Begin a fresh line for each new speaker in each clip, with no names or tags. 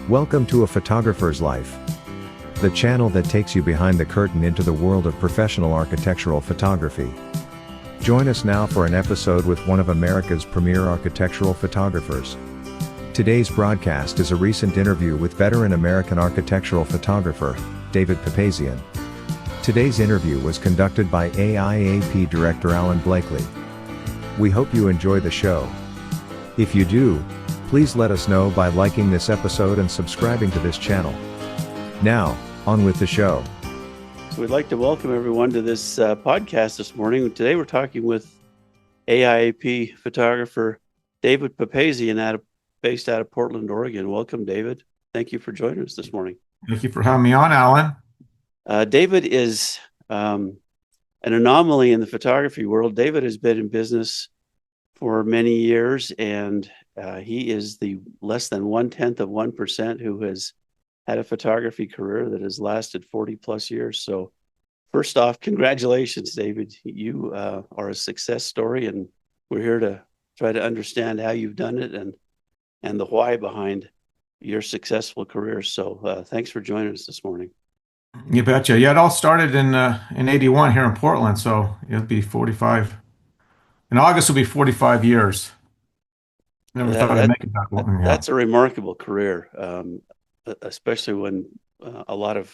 Welcome to A Photographer's Life, the channel that takes you behind the curtain into the world of professional architectural photography. Join us now for an episode with one of America's premier architectural photographers. Today's broadcast is a recent interview with veteran American architectural photographer, David Papazian. Today's interview was conducted by AIAP Director Alan Blakely. We hope you enjoy the show. If you do, please let us know by liking this episode and subscribing to this channel. Now, on with the show.
We'd like to welcome everyone to this podcast this morning. Today we're talking with AIAP photographer David Papazian, based out of Portland, Oregon. Welcome, David. Thank you for joining us this morning.
Thank you for having me on, Alan.
David is an anomaly in the photography world. David has been in business for many years, and he is the less than 0.1% who has had a photography career that has lasted 40 plus years. So first off, congratulations, David. You are a success story, and we're here to try to understand how you've done it and the why behind your successful career. So thanks for joining us this morning.
You betcha. Yeah, it all started in 81 here in Portland, so it'll be 45. In August will be 45 years. Never thought I'd make it that long. Yeah.
That's a remarkable career, especially when a lot of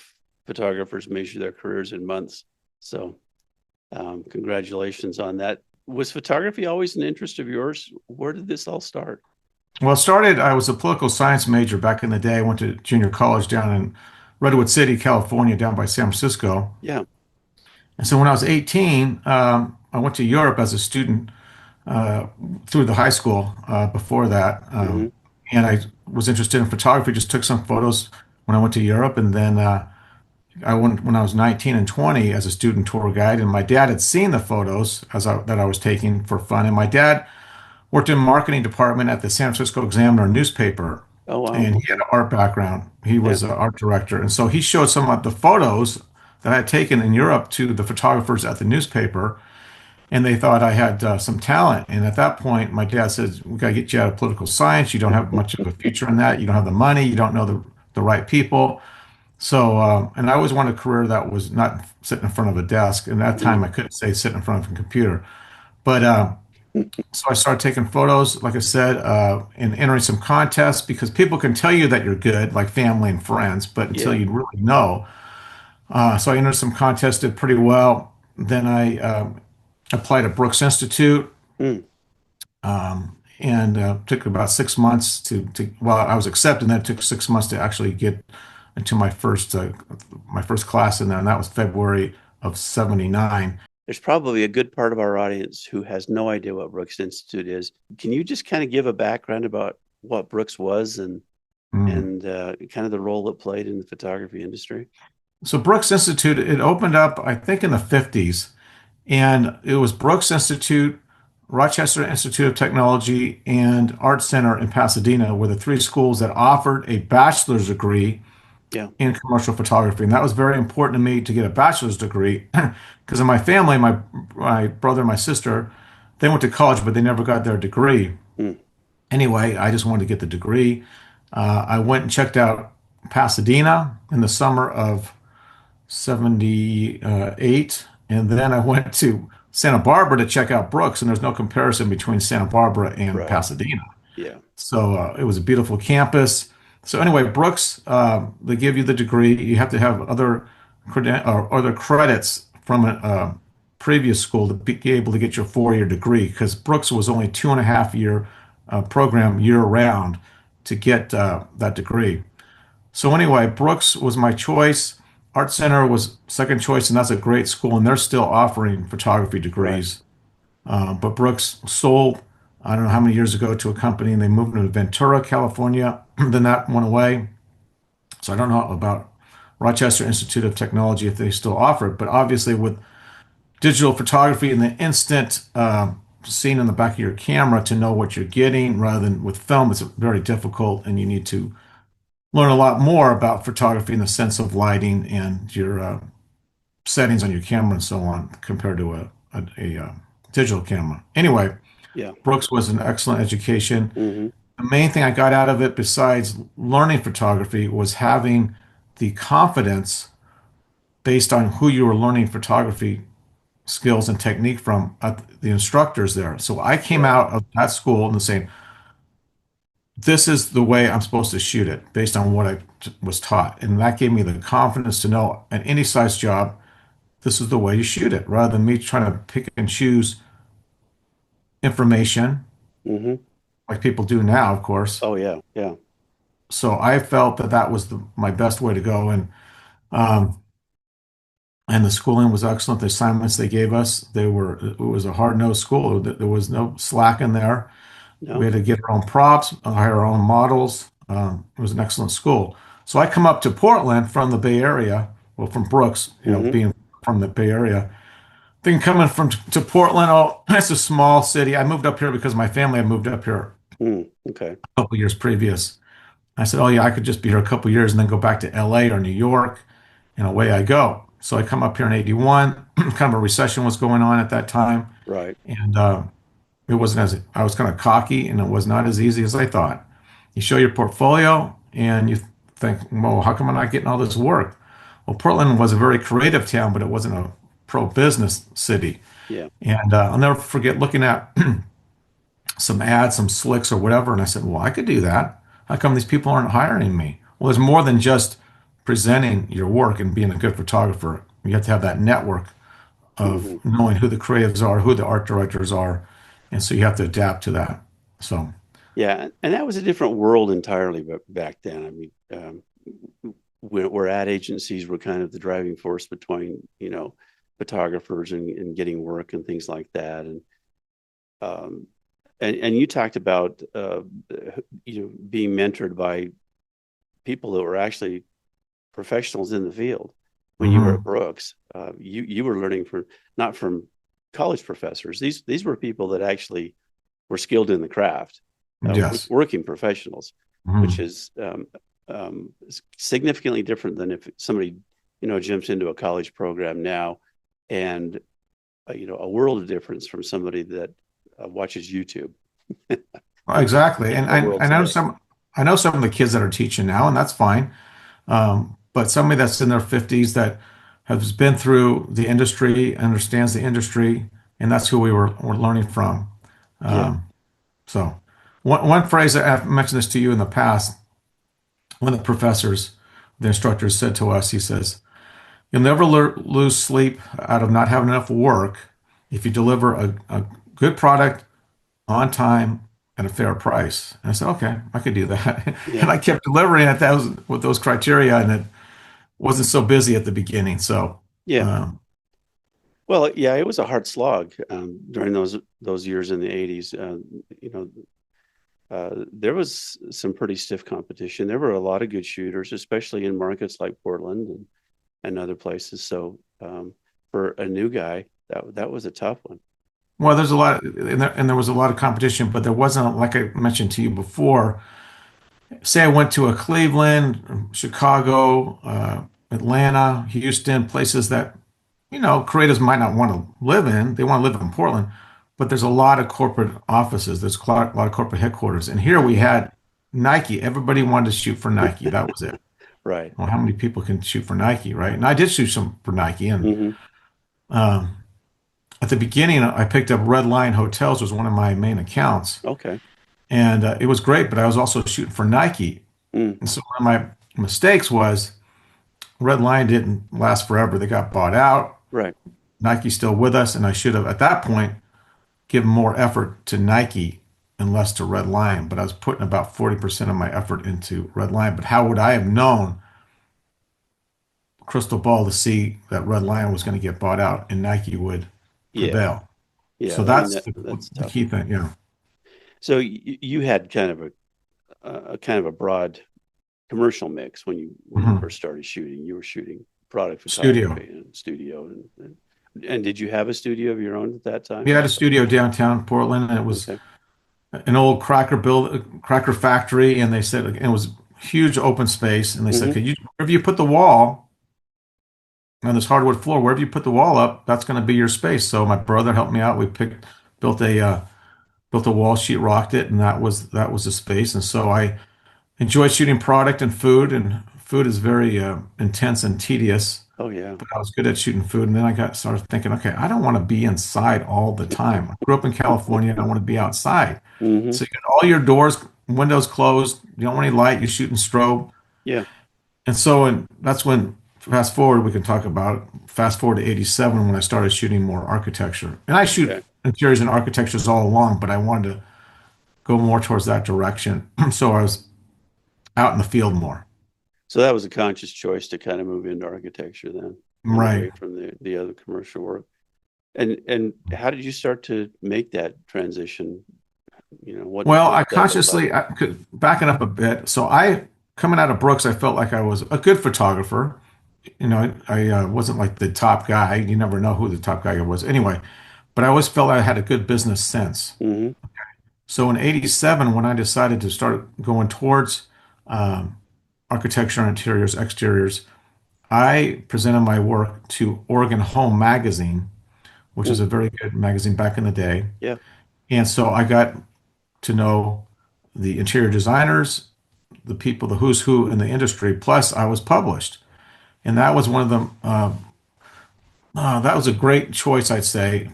photographers measure their careers in months. So congratulations on that. Was photography always an interest of yours? Where did this all start?
Well, it started, I was a political science major back in the day. I went to junior college down in Redwood City, California, down by San Francisco.
Yeah.
And so when I was 18, I went to Europe as a student through the high school before that. And I was interested in photography, just took some photos when I went to Europe. And then I went when I was 19 and 20 as a student tour guide. And my dad had seen the photos that I was taking for fun. And my dad worked in the marketing department at the San Francisco Examiner newspaper.
Oh, wow.
And he had an art background. He was an art director. And so he showed some of the photos that I had taken in Europe to the photographers at the newspaper. And they thought I had some talent. And at that point, my dad says, we got to get you out of political science. You don't have much of a future in that. You don't have the money. You don't know the right people. So, and I always wanted a career that was not sitting in front of a desk. And at that time, I couldn't say sit in front of a computer. But so I started taking photos, like I said, and entering some contests because people can tell you that you're good, like family and friends, but until you really know. So I entered some contests, did pretty well. Then I applied at Brooks Institute, and took about 6 months well, I was accepted, and then it took 6 months to actually get into my first class in there, and that was February of '79.
There's probably a good part of our audience who has no idea what Brooks Institute is. Can you just kind of give a background about what Brooks was and kind of the role it played in the photography industry?
So Brooks Institute, it opened up, I think, in the 50s. And it was Brooks Institute, Rochester Institute of Technology, and Art Center in Pasadena were the three schools that offered a bachelor's degree in commercial photography. And that was very important to me to get a bachelor's degree because in my family, my brother and my sister, they went to college, but they never got their degree. Anyway, I just wanted to get the degree. I went and checked out Pasadena in the summer of '78. And then I went to Santa Barbara to check out Brooks, and there's no comparison between Santa Barbara and Pasadena.
Yeah.
So it was a beautiful campus. So anyway, Brooks, they give you the degree. You have to have other credits from a previous school to be able to get your 4-year degree, because Brooks was only 2.5-year program year round to get that degree. So anyway, Brooks was my choice. Art Center was second choice, and that's a great school, and they're still offering photography degrees. But Brooks sold, I don't know how many years ago, to a company, and they moved to Ventura, California. Then that went away. So I don't know about Rochester Institute of Technology if they still offer it, but obviously with digital photography and the instant scene in the back of your camera to know what you're getting, rather than with film, it's very difficult, and you need to learn a lot more about photography in the sense of lighting and your settings on your camera and so on compared to a digital camera. Anyway, Brooks was an excellent education. the main thing I got out of it, besides learning photography, was having the confidence based on who you were learning photography skills and technique from, the instructors there. So I came
Right.
out of that school and saying, this is the way I'm supposed to shoot it based on what was taught. And that gave me the confidence to know at any size job, this is the way you shoot it, rather than me trying to pick and choose information
Hmm.
like people do now, of course.
Oh yeah, yeah.
So I felt that that was my best way to go. Um, and the schooling was excellent. The assignments they gave us, it was a hard-nosed school. There was no slack in there. We
No.
had to get our own props, hire our own models. It was an excellent school. So I come up to Portland from the Bay Area, well, from Brooks,
Hmm.
being from the Bay Area. Then coming from to Portland, oh, it's a small city. I moved up here because my family had moved up here
Mm, okay.
a couple years previous. I said, oh yeah, I could just be here a couple years and then go back to LA or New York, and away I go. So I come up here in '81. Kind of a recession was going on at that time,
Right.
and it wasn't as I was kind of cocky, and it was not as easy as I thought. You show your portfolio, and you think, well, how come I'm not getting all this work? Well, Portland was a very creative town, but it wasn't a pro-business city.
Yeah.
And I'll never forget looking at some ads, some slicks or whatever, and I said, well, I could do that. How come these people aren't hiring me? Well, there's more than just presenting your work and being a good photographer. You have to have that network of
Hmm.
knowing who the creatives are, who the art directors are, and so you have to adapt to that. So,
Yeah, and that was a different world entirely. But back then, I mean, where ad agencies were kind of the driving force between photographers and getting work and things like that. Um, and you talked about being mentored by people that were actually professionals in the field when you were at
mhm.
Brooks. You were learning from not from college professors. These were people that actually were skilled in the craft,
Yes.
working professionals, which
Mhm.
is significantly different than if somebody jumps into a college program now, and a world of difference from somebody that watches YouTube. in,
Exactly.
in
And
the world today.
I know some of the kids that are teaching now, and that's fine. But somebody that's in their 50s that has been through the industry, understands the industry, and that's who were learning from.
Yeah.
Um, so one phrase that I've mentioned this to you in the past, one of the professors, the instructors said to us, he says, you'll never lose sleep out of not having enough work if you deliver a good product on time at a fair price. And I said, okay, I could do that. And
Yeah.
I kept delivering it with those criteria, and it wasn't so busy at the beginning. So,
Yeah.
um,
Well, yeah, it was a hard slog during those years in the '80s. You know, there was some pretty stiff competition. There were a lot of good shooters, especially in markets like Portland and other places. So for a new guy, that was a tough one.
well, there's a lot, and there was a lot of competition, but there wasn't, like I mentioned to you before. Say I went to a Cleveland, Chicago, Atlanta, Houston, places that, creatives might not want to live in. They want to live in Portland, but there's a lot of corporate offices. There's a lot of corporate headquarters. And here we had Nike. Everybody wanted to shoot for Nike. That was it.
Right.
Well, how many people can shoot for Nike, right? And I did shoot some for Nike. And
Hmm.
um, at the beginning, I picked up Red Lion Hotels was one of my main accounts,
Okay.
and it was great. But I was also shooting for Nike,
Mm,
and so one of my mistakes was Red Lion didn't last forever. They got bought out.
right.
Nike's still with us, and I should have at that point given more effort to Nike and less to Red Lion. But I was putting about 40% of my effort into Red Lion. But how would I have known crystal ball to see that Red Lion was going to get bought out and Nike would
Yeah.
prevail?
Yeah.
So
I mean
that's
that's
the
tough.
key thing. Yeah.
So you had kind of a kind of a broad commercial mix when you
Mhm.
first started shooting. You were shooting product
Studio.
photography and studio, and did you have a studio of your own at that time?
We had a studio downtown Portland, and it was
Okay.
an old cracker factory. And they said it was huge open space. And they said,
Hmm.
could you, wherever you put the wall on this hardwood floor, wherever you put the wall up, that's going to be your space. So my brother helped me out. We built built a wall, sheetrocked it, and that was the space. And so I enjoyed shooting product and food is very intense and tedious.
Oh yeah.
But I was good at shooting food, and then I got started thinking, okay, I don't want to be inside all the time. I grew up in California, and I want to be outside.
Hmm.
So you got all your doors, windows closed. You don't want any light. You're shooting strobe,
Yeah.
and so and that's when fast forward we can talk about it. Fast forward to '87 when I started shooting more architecture, and I shoot
Okay.
interiors and architectures all along, but I wanted to go more towards that direction. So I was out in the field more.
So that was a conscious choice to kind of move into architecture then and
Right.
away from the other commercial work. And how did you start to make that transition?
Well,
What
I
did that look like?
consciously backing up a bit. So I coming out of Brooks, I felt like I was a good photographer. I wasn't like the top guy. You never know who the top guy was. Anyway, but I always felt I had a good business sense.
Hmm.
So in '87, when I decided to start going towards um, architecture, interiors, exteriors, I presented my work to Oregon Home Magazine, which is a very good magazine back in the day.
Yeah.
And so I got to know the interior designers, the people, the who's who in the industry. Plus, I was published, and that was one of them. That was a great choice, I'd say,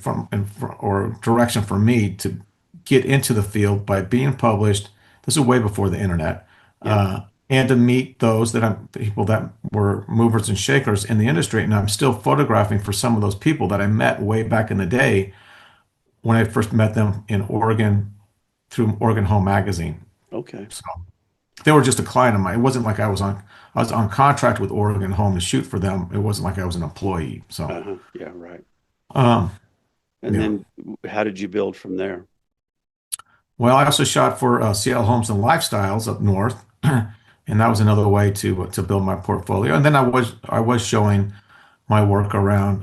or direction for me to get into the field by being published. This is way before the internet,
Yeah.
and to meet those people that were movers and shakers in the industry. And I'm still photographing for some of those people that I met way back in the day when I first met them in Oregon through Oregon Home Magazine.
Okay.
So they were just a client of mine. It wasn't like I was on contract with Oregon Home to shoot for them. It wasn't like I was an employee. So,
Uh-huh. Yeah, right.
um,
And
yeah.
then how did you build from there?
Well, I also shot for Seattle Homes and Lifestyles up north, and that was another way to build my portfolio. And then I was showing my work around,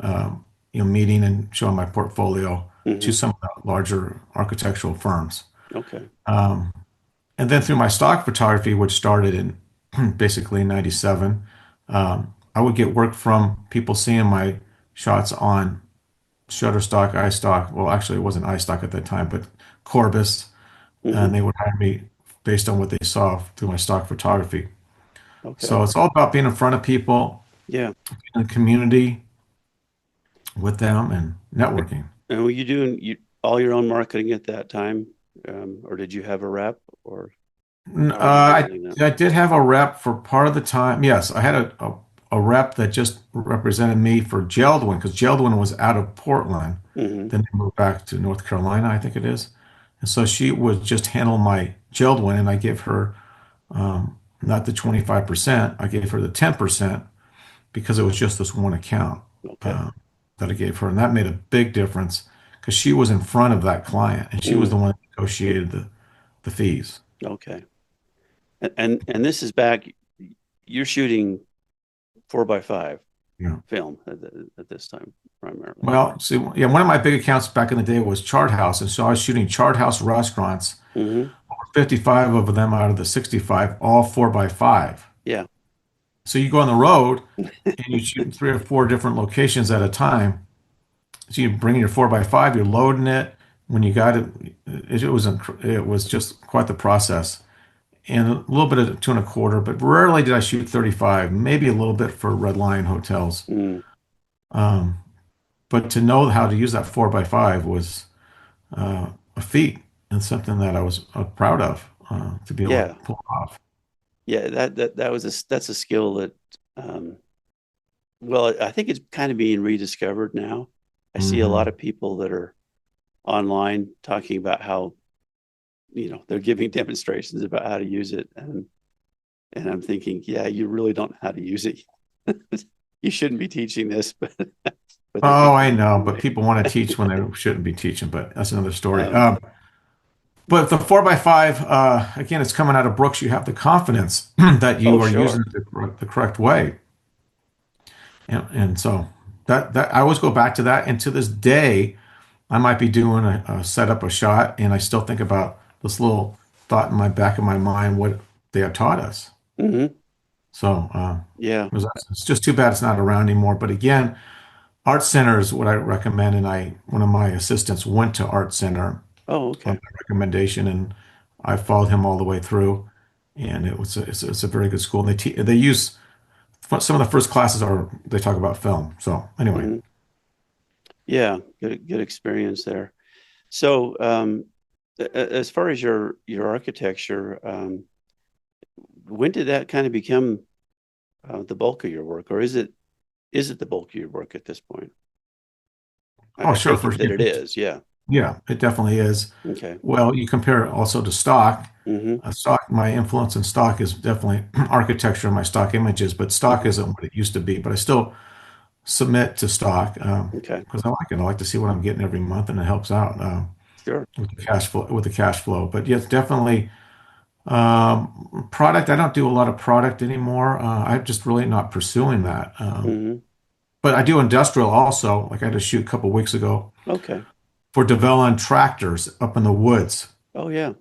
meeting and showing my portfolio to
Hmm.
some of the larger architectural firms.
Okay.
Um, and then through my stock photography, which started in basically '97, I would get work from people seeing my shots on Shutterstock, iStock. Well, actually, it wasn't iStock at that time, but Corbis,
Hmm.
and they would hire me based on what they saw through my stock photography.
Okay.
So it's all about being in front of people
Yeah.
in the community with them and networking.
And were you doing all your own marketing at that time? Or did you have a rep or
N-
how
Uh,
were you
I,
handling that?
I did have a rep for part of the time. Yes, I had a rep that just represented me for Geldwin because Geldwin was out of Portland.
Hmm.
Then they moved back to North Carolina, I think it is. And so she would just handle my Geldwin, and I gave her not the 25%, I gave her the 10% because it was just this one account
Okay.
uh, that I gave her. And that made a big difference because she was in front of that client and she was
Mm.
the one that negotiated the fees.
Okay. And this is back, you're shooting 4x5
Yeah.
film at this time primarily.
Well, see, yeah, one of my big accounts back in the day was Chart House. And so I was shooting Chart House restaurants,
Hmm.
55 of them out of the 65, all 4x5.
Yeah.
So you go on the road and you shoot in 3 or 4 different locations at a time. So you bring your 4x5, you're loading it. When you got it, it was just quite the process. And a little bit of 2 1/4, but rarely did I shoot 35, maybe a little bit for Red Lion hotels.
Mm.
Um, but to know how to use that 4x5 was a feat and something that I was proud of to be able to
Yeah.
pull off.
Yeah. That's a skill that, um, well, I think it's kind of being rediscovered now. I see a lot
Hmm.
of people that are online talking about how, they're giving demonstrations about how to use it. And I'm thinking, yeah, you really don't know how to use it. You shouldn't be teaching this, but they
Oh,
keep
I
doing it
know, but
anyway.
people want to teach when they shouldn't be teaching, but that's another story.
Um,
But the 4x5, again, it's coming out of Brooks. You have the confidence that
oh,
you are using
sure.
it the correct way. And so that I always go back to that. And to this day, I might be doing a setup, a shot, and I still think about this little thought in my back of my mind, what they had taught us.
Hmm.
So
Yeah.
it's just too bad it's not around anymore. But again, Art Center is what I recommend. And one of my assistants went to Art Center
Oh,
on
okay.
my recommendation, and I followed him all the way through. And it's a very good school. And they use some of the first classes are they talk about film. So anyway,
Hmm. Yeah, good experience there. So, as far as your architecture, when did that kind of become the bulk of your work, or is it the bulk of your work at this point?
oh
I
sure,
take
for
it that it is. Yeah.
yeah, it definitely is.
Okay.
Well, you compare it also to stock.
Hmm.
Stock, my influence in stock is definitely architecture and my stock images, but stock
Hmm.
isn't what it used to be. But I still submit to stock
Okay.
because I like it. I like to see what I'm getting every month, and it helps out
Sure.
with the cash flow. With the cash flow, but yes, definitely product. I don't do a lot of product anymore. I'm just really not pursuing that.
Hmm.
But I do industrial also. Like I had a shoot a couple weeks ago
Okay.
for Develon tractors up in the woods,
Oh, yeah.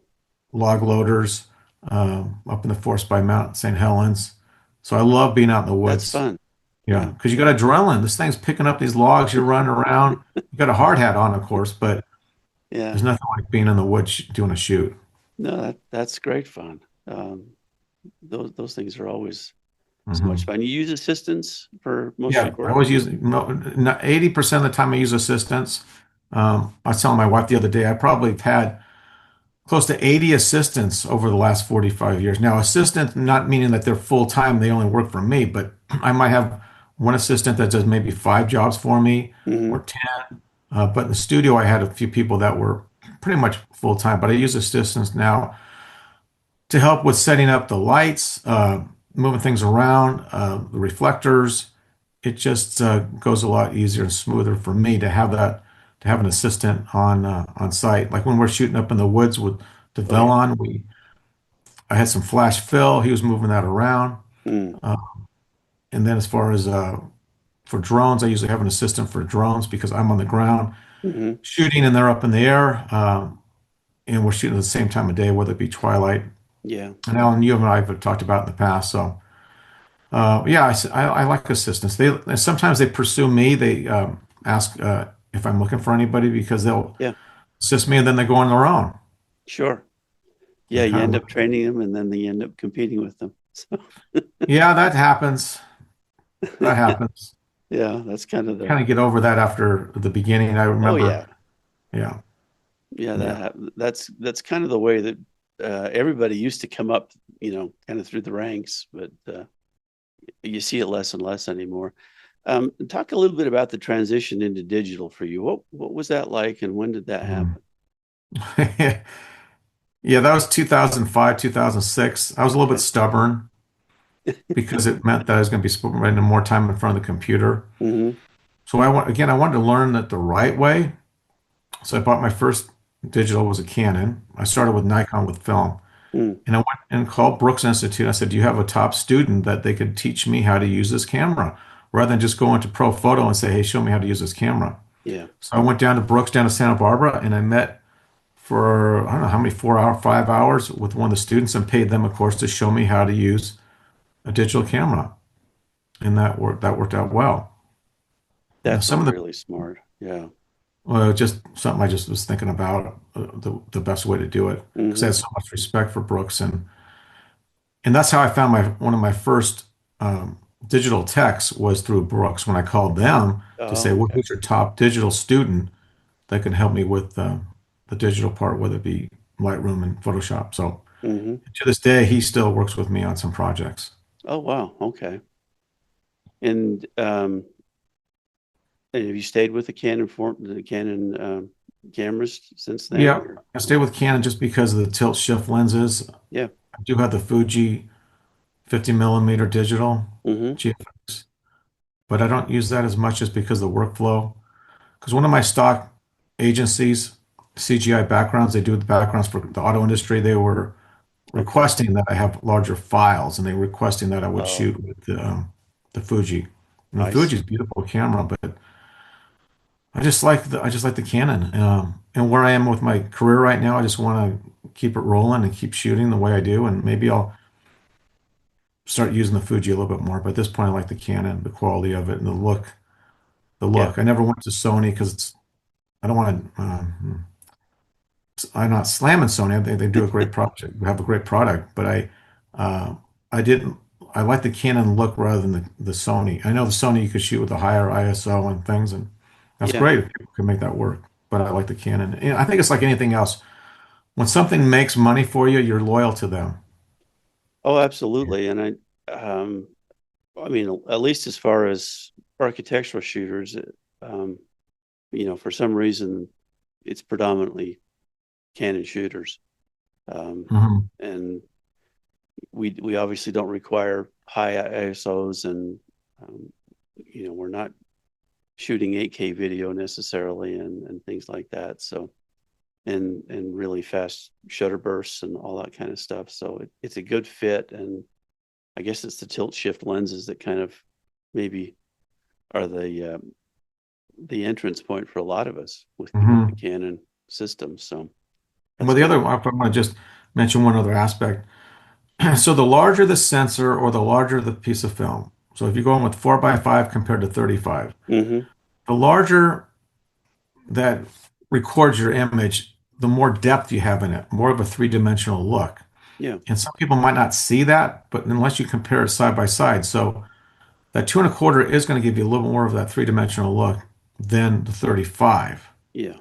log loaders up in the forest by Mount St. Helens. So I love being out in the
That's
woods.
fun.
Yeah,
Yeah.
because you got adrenaline. This thing's picking up these logs. You're running around. You got a hard hat on, of course, but
Yeah.
there's nothing like being in the woods doing a shoot.
No, that's great fun. Those things are always so much
Hmm.
fun. You use assistants for most of
Yeah,
your
I
work?
always use 80% of the time I use assistants. I was telling my wife the other day, I probably have had close to 80 assistants over the last 45 years. Now, assistant, not meaning that they're full time, they only work for me, but I might have one assistant that does maybe 5 jobs for me or
Hmm.
10. But in the studio, I had a few people that were pretty much full time, but I use assistants now to help with setting up the lights, moving things around, the reflectors. It just goes a lot easier and smoother for me to have that, to have an assistant on site. Like when we're shooting up in the woods with the
Oh, yeah.
Velon, I had some flash fill. He was moving that around.
Mm.
Uh, and then as far as for drones, I usually have an assistant for drones because I'm on the ground
Hmm.
shooting and they're up in the air. And we're shooting at the same time of day, whether it be twilight.
Yeah.
And Alan, you and I have talked about in the past. So yeah, I like assistants. Sometimes they pursue me. They ask if I'm looking for anybody because they'll
Yeah.
assist me and then they go on their own.
Sure. Yeah.
And
You
kind
end
of
up training them and then you end up competing with them. So,
yeah, that happens. That happens.
yeah, that's kind of the,
Kind of get over that after the beginning. I
oh, yeah.
remember. Yeah,
Yeah.
yeah.
That's kind of the way that everybody used to come up, kind of through the ranks, but you see it less and less anymore. Talk a little bit about the transition into digital for you. What was that like, and when did that
Mm.
happen?
Yeah, that was 2005, 2006. I was a little bit
Okay.
stubborn because it meant that I was going to be spending more time in front of the computer.
Hmm.
So I wanted to learn it the right way. So I bought my first digital was a Canon. I started with Nikon with film.
Mm.
And I went and called Brooks Institute. I said, "Do you have a top student that they could teach me how to use this camera?" Rather than just go into Pro Photo and say, "Hey, show me how to use this camera."
Yeah.
So I went down to Brooks, down to Santa Barbara, and I met for I don't know how many 4 hour, 5 hours with one of the students and paid them a course to show me how to use a digital camera. And that worked out well. Now
That's
some of the
really smart. Yeah.
well, just something I just was thinking about the best way to do it because I
Hmm.
had so much respect for Brooks and that's how I found my one of my first digital techs was through Brooks when I called them to say,
Oh,
well,
okay.
who's your top digital student that can help me with the digital part, whether it be Lightroom and Photoshop. So
Hmm.
to this day, he still works with me on some projects.
Oh, wow. Okay. And have you stayed with the Canon cameras since then?
Yeah,
Or
I stay with Canon just because of the tilt shift lenses.
yeah.
I do have the Fuji 50 millimeter digital
Hmm.
GFX, but I don't use that as much just because of the workflow. Because one of my stock agencies, CGI backgrounds, they do the backgrounds for the auto industry. They were
Okay.
requesting that I have larger files, and they were requesting that I would
Oh,
shoot with the Fuji. And the
I
Fuji's a
see.
beautiful camera, but I just like the Canon. And where I am with my career right now, I just want to keep it rolling and keep shooting the way I do, and maybe I'll start using the Fuji a little bit more. But at this point, I like the Canon, the quality of it, and the look. The
Yeah.
look. I never went to Sony because I don't want I'm not slamming Sony. I think they do a great project, have a great product, but uh, I didn't. I like the Canon look rather than the Sony. I know the Sony you could shoot with a higher ISO and things, and that's
Yeah.
great if people can make that work. But I like the Canon. And I think it's like anything else. When something makes money for you, you're loyal to them.
Oh, absolutely. And I mean, at least as far as architectural shooters, um, for some reason, it's predominantly Canon shooters.
Mhm.
And we obviously don't require high ISOs, and um, we're not shooting 8K video necessarily, and things like that. So and really fast shutter bursts and all that kind of stuff. So it's a good fit, and I guess it's the tilt shift lenses that kind of maybe are the entrance point for a lot of us with the
Mhm.
Canon system. So that's
Well, the
good.
other, I want to just mention one other aspect. So the larger the sensor or the larger the piece of film. So if you're going with 4 by 5 compared to 35,
Mm-hmm.
the larger that records your image, the more depth you have in it, more of a three-dimensional look.
Yeah.
And some people might not see that, but unless you compare it side by side. So that 2 1/4 is going to give you a little more of that three-dimensional look than the 35.
Yeah.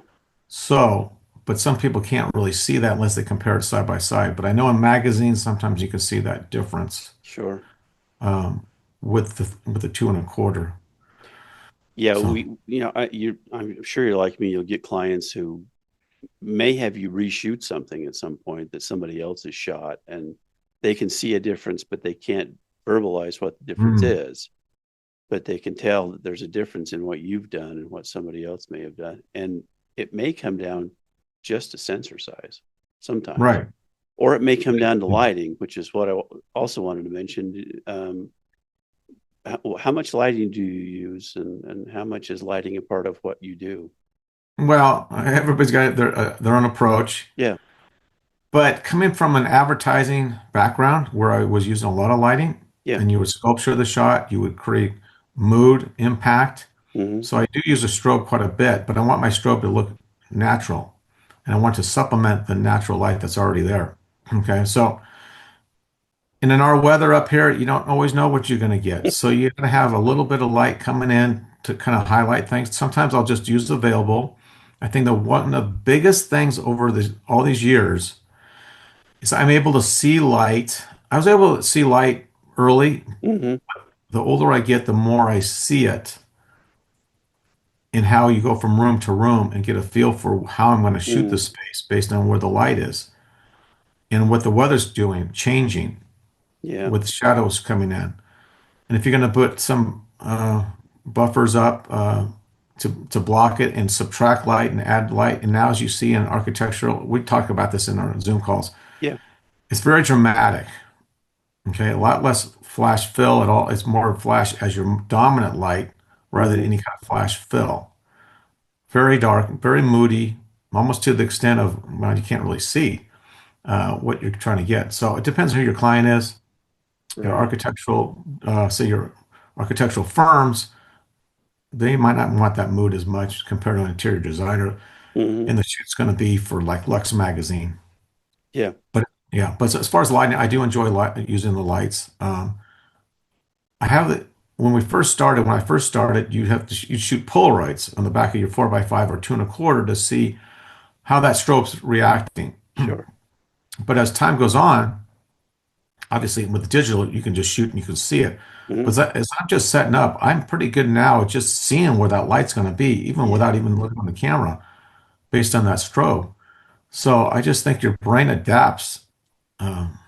So, but some people can't really see that unless they compare it side by side. But I know in magazines, sometimes you can see that difference
Sure.
um, with the 2 1/4.
Yeah.
So,
I'm sure you're like me. You'll get clients who may have you reshoot something at some point that somebody else has shot, and they can see a difference, but they can't verbalize what the difference
mm,
is. But they can tell that there's a difference in what you've done and what somebody else may have done. And it may come down just to sensor size sometimes,
right.
or it may come down to lighting, which is what I also wanted to mention. How much lighting do you use, and how much is lighting a part of what you do?
Well, everybody's got their own approach.
Yeah.
But coming from an advertising background where I was using a lot of lighting,
Yeah.
and you would sculpture the shot, you would create mood, impact.
Mm-hmm.
So I do use a strobe quite a bit, but I want my strobe to look natural, and I want to supplement the natural light that's already there. Okay, so and in our weather up here, you don't always know what you're going to get. So you're going to have a little bit of light coming in to kind of highlight things. Sometimes I'll just use available. I think the one of the biggest things over all these years is I'm able to see light. I was able to see light early.
Mm-hmm.
The older I get, the more I see it in how you go from room to room and get a feel for how I'm going to shoot the
Mm-hmm.
space based on where the light is and what the weather's doing, changing
Yeah.
with shadows coming in. And if you're going to put some buffers up to block it and subtract light and add light, and now as you see in architectural, we talk about this in our Zoom calls,
Yeah.
it's very dramatic. Okay, a lot less flash fill at all. It's more flash as your dominant light rather than
Mm-hmm.
any kind of flash fill. Very dark, very moody, almost to the extent of, well, you can't really see what you're trying to get. So it depends who your client is. Your
Right.
architectural, say your architectural firms, they might not want that mood as much compared to an interior designer.
Mm-hmm.
And the shoot's going to be for like Lux magazine.
Yeah.
But yeah, but as far as lighting, I do enjoy using the lights. I have it when I first started, you shoot Polaroids on the back of your 4 by 5 or 2 1/4 to see how that strobe's reacting.
Sure.
But as time goes on, obviously with digital, you can just shoot and you can see it.
Mm-hmm.
But as I'm just setting up, I'm pretty good now at just seeing where that light's going to be, even
Yeah.
without even looking on the camera, based on that strobe. So I just think your brain adapts um,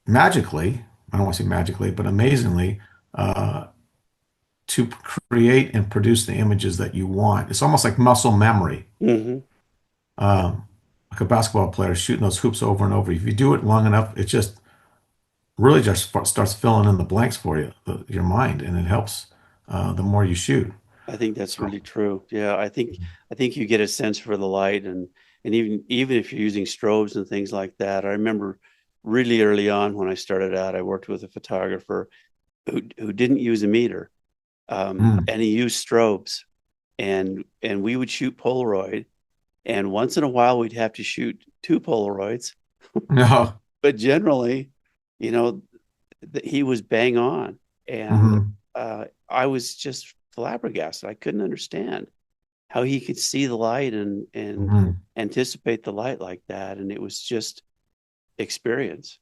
magically. I don't want to say magically, but amazingly uh, to create and produce the images that you want. It's almost like muscle memory,
Mm-hmm.
like a basketball player shooting those hoops over and over. If you do it long enough, it just really just starts filling in the blanks for you, your mind, and it helps the more you shoot.
I think that's
So,
really true. Yeah, I think you get a sense for the light, and even if you're using strobes and things like that. I remember really early on when I started out, I worked with a photographer who didn't use a meter,
mm,
and he used strobes, and we would shoot Polaroid, and once in a while we'd have to shoot two Polaroids,
No.
but generally, you know, he was bang on. And
Hmm.
I was just flabbergasted. I couldn't understand how he could see the light and
Hmm.
anticipate the light like that. And it was just experience.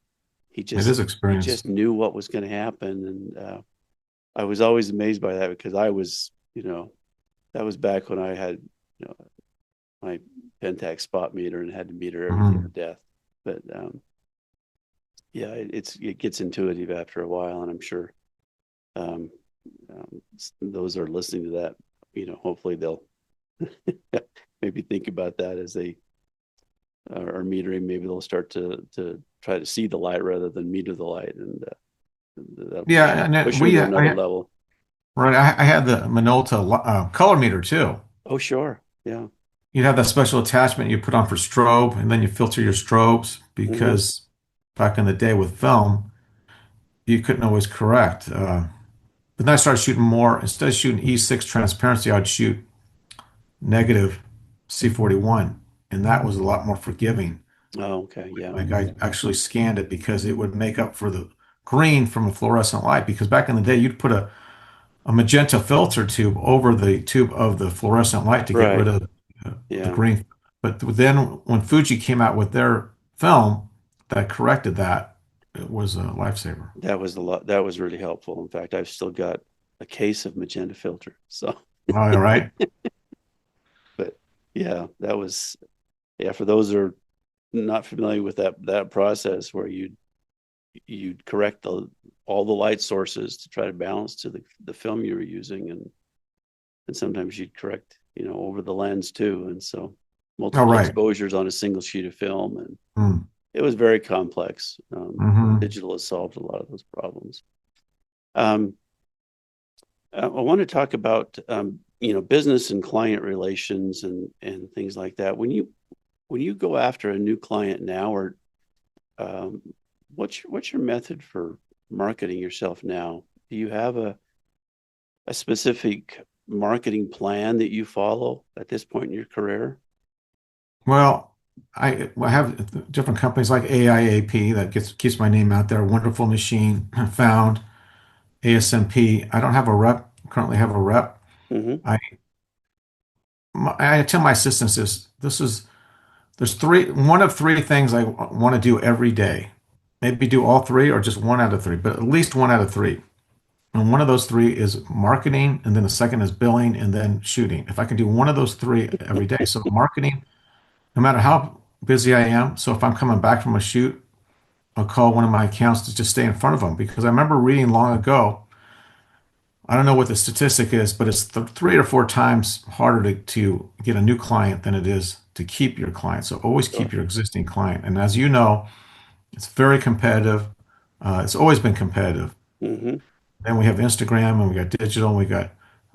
He
It
just
is
he
experience.
just knew what was going to happen. And I was always amazed by that because I was, that was back when I had, you know, my Pentax spot meter and had to meter everything to
Hmm.
death. But yeah, it gets intuitive after a while, and I'm sure um, those are listening to that, hopefully they'll maybe think about that as they are metering. Maybe they'll start to try to see the light rather than meter the light, and that'll
Yeah, and
push
then
them to another level.
right. I had the Minolta color meter too.
Oh, sure, yeah.
You'd have that special attachment you put on for strobe, and then you filter your strobes
Hmm.
because back in the day with film, you couldn't always correct. But then I started shooting more. Instead of shooting E6 transparency, I'd shoot negative C41, and that was a lot more forgiving.
Oh, okay, yeah,
Like I actually scanned it because it would make up for the green from a fluorescent light. Because back in the day, you'd put a magenta filter tube over the tube of the fluorescent light to get rid
right,
of the
yeah.
green. But then when Fuji came out with their film that corrected that, it was a lifesaver.
That was a lot. That was really helpful. In fact, I've still got a case of magenta filter. So,
All right.
but yeah, that was, yeah, for those who are not familiar with that process where you'd correct all the light sources to try to balance to the film you were using, and sometimes you'd correct, over the lens too. And so
All
multiple
right.
exposures on a single sheet of film, and
Mm.
it was very complex.
Hmm.
Digital has solved a lot of those problems. Um, I want to talk about business and client relations and things like that. When you go after a new client now, or um, what's your method for marketing yourself now? Do you have a specific marketing plan that you follow at this point in your career?
Well, I have different companies like AIAP that keeps my name out there. Wonderful Machine, Found, ASMP. I don't have a rep, currently have a rep.
Hmm.
I I tell my assistants there's one of three things I want to do every day. Maybe do all three or just one out of three, but at least one out of three. And one of those three is marketing, and then the second is billing, and then shooting. If I can do one of those three every day, so marketing, no matter how busy I am. So if I'm coming back from a shoot, I'll call one of my accounts to just stay in front of them because I remember reading long ago. I don't know what the statistic is, but it's 3 or 4 times harder to get a new client than it is to keep your client. So always keep
Sure.
your existing client. And as you know, it's very competitive. It's always been competitive.
Hmm.
Then we have Instagram and we got digital and we got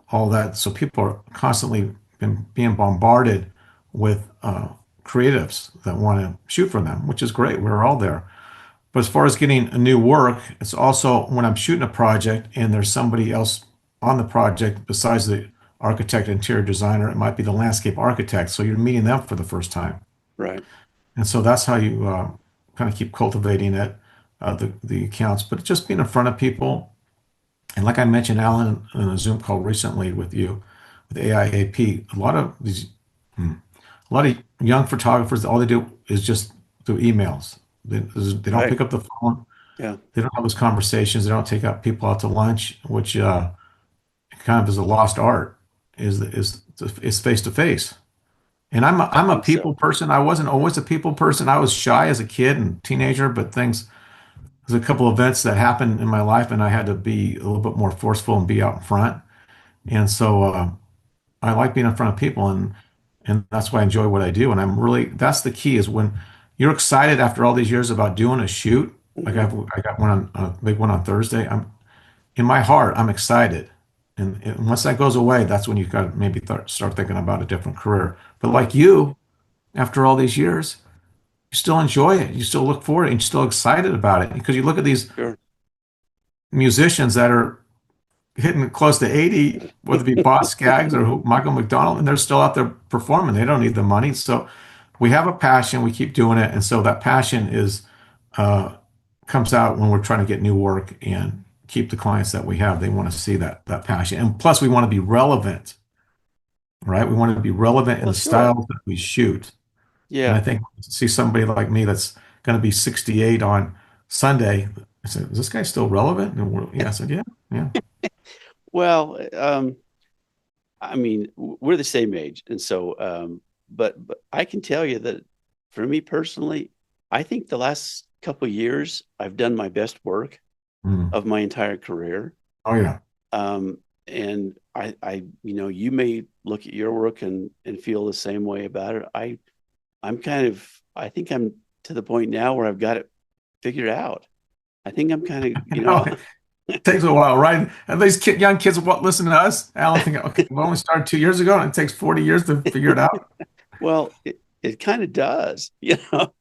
all that. So people are constantly being bombarded with creatives that want to shoot for them, which is great. We're all there. But as far as getting a new work, it's also when I'm shooting a project and there's somebody else on the project besides the architect, interior designer, it might be the landscape architect. So you're meeting them for the first time.
Right.
And so that's how you kind of keep cultivating it, the accounts. But just being in front of people. And like I mentioned, Alan, in a Zoom call recently with you, with AIAP, a lot of young photographers, all they do is just do emails. They don't
Right.
pick up the phone.
Yeah.
They don't have those conversations. They don't take out people out to lunch, which kind of is a lost art. Is face to face. And
I
I'm a
think
people
so.
person. I wasn't always a people person. I was shy as a kid and teenager, but there's a couple of events that happened in my life, and I had to be a little bit more forceful and be out in front. And so I like being in front of people, and that's why I enjoy what I do. And that's the key is when you're excited after all these years about doing a shoot. Like
Hmm.
I got one on a big one on Thursday. I'm in my heart, I'm excited. And once that goes away, that's when you got to maybe start thinking about a different career. But like you, after all these years, you still enjoy it. You still look forward to it, and you're still excited about it because you look at these
Sure.
musicians that are hitting close to 80, whether it be Boss Skaggs or Michael McDonald, and they're still out there performing. They don't need the money. So we have a passion, we keep doing it, and so that passion is uh, comes out when we're trying to get new work and keep the clients that we have. They want to see that passion, and plus we want to be relevant, right? We want to be relevant in
Well,
the
sure.
styles that we shoot. And I
Yeah.
think to see somebody like me that's going to be 68 on Sunday, I said, "Is this guy still relevant?" And yeah, I said, "Yeah, yeah."
Well, I mean, we're the same age, and so, but I can tell you that for me personally, I think the last couple of years I've done my best work
Mm.
of my entire career.
Oh yeah.
Um, and you may look at your work and feel the same way about it. I think I'm to the point now where I've got it figured out. I think I'm kind of,
You know, it takes a while, right? And these young kids will listen to us. Alan think, okay, we only started 2 years ago, and it takes 40 years to figure it out.
well, it kind of does, you know.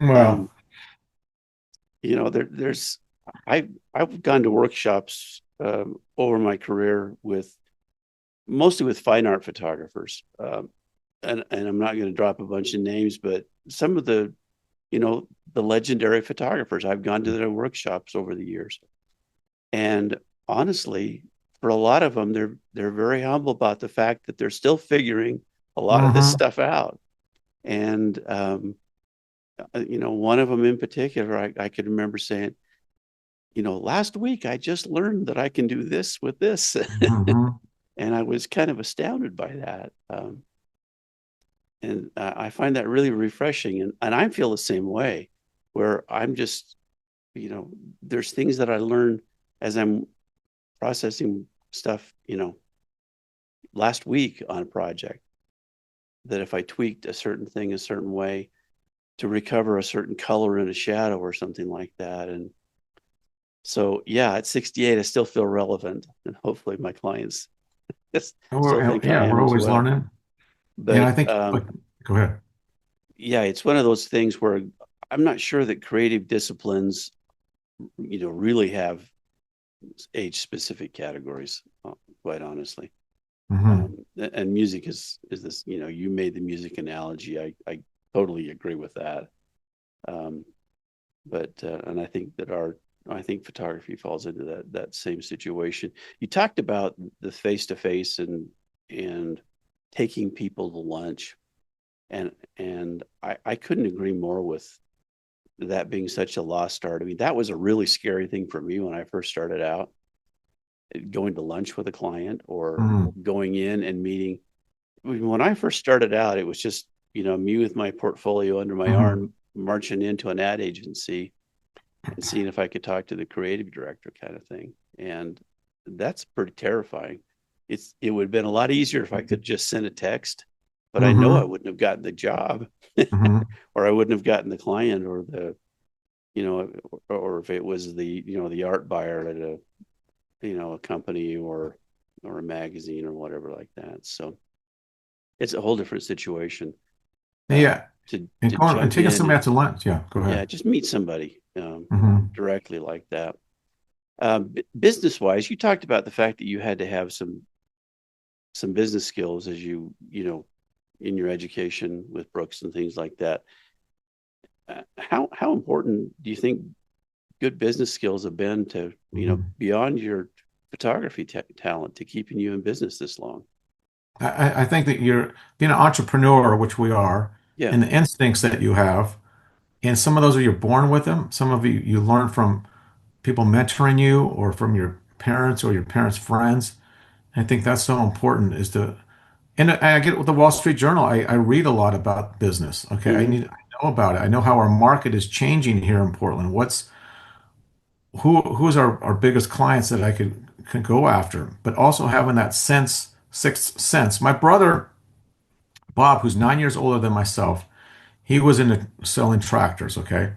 Well,
Um, there's I've gone to workshops over my career with mostly with fine art photographers, and I'm not going to drop a bunch of names, but some of the legendary photographers, I've gone to their workshops over the years, and honestly, for a lot of them, they're very humble about the fact that they're still figuring a lot of this
hmm
stuff out, and one of them in particular, I could remember saying, last week I just learned that I can do this with this.
hmm
And I was kind of astounded by that. And I find that really refreshing. And I feel the same way, where I'm just, there's things that I learn as I'm processing stuff, last week on a project, that if I tweaked a certain thing a certain way to recover a certain color in a shadow or something like that. And so, yeah, at 68, I still feel relevant. And hopefully my clients still think I
Yeah,
am
we're
as
always
well.
learning. And I
But
think, like, go ahead.
yeah, it's one of those things where I'm not sure that creative disciplines, really have age specific categories, quite honestly.
Hmm
And music is this, you made the music analogy. I totally agree with that. Um, but and I think photography falls into that same situation. You talked about the face to face and taking people to lunch, and I couldn't agree more with that being such a lost art. I mean, that was a really scary thing for me when I first started out, going to lunch with a client or
hmm
going in and meeting. When I first started out, it was just, me with my portfolio under my
hmm
arm, marching into an ad agency and seeing if I could talk to the creative director kind of thing. And that's pretty terrifying. It would have been a lot easier if I could just send a text, but I know I
hmm
wouldn't have gotten the job
hmm
or I wouldn't have gotten the client or you know, or if it was the art buyer at a company or a magazine or whatever like that. So it's a whole different situation. uh,
Yeah. And
to
going and
jump
taking
in
somebody
and
out to lunch. Yeah, go
yeah,
ahead.
just meet somebody
Hmm
directly like that. Business wise, you talked about the fact that you had to have some business skills as in your education with Brooks and things like that. How important do you think good business skills have been to
hmm
beyond your photography talent to keeping you in business this long?
I think that you're being an entrepreneur, which we are,
Yeah.
and the instincts that you have, and some of those are you're born with them. Some of you learn from people mentoring you or from your parents or your parents' friends. I think that's so important is to, and I get it with the Wall Street Journal. I read a lot about business. Okay.
Hmm.
I know about it. I know how our market is changing here in Portland. Who's our biggest clients that I could go after, but also having that sixth sense. My brother, Bob, who's 9 years older than myself, he was into selling tractors. Okay.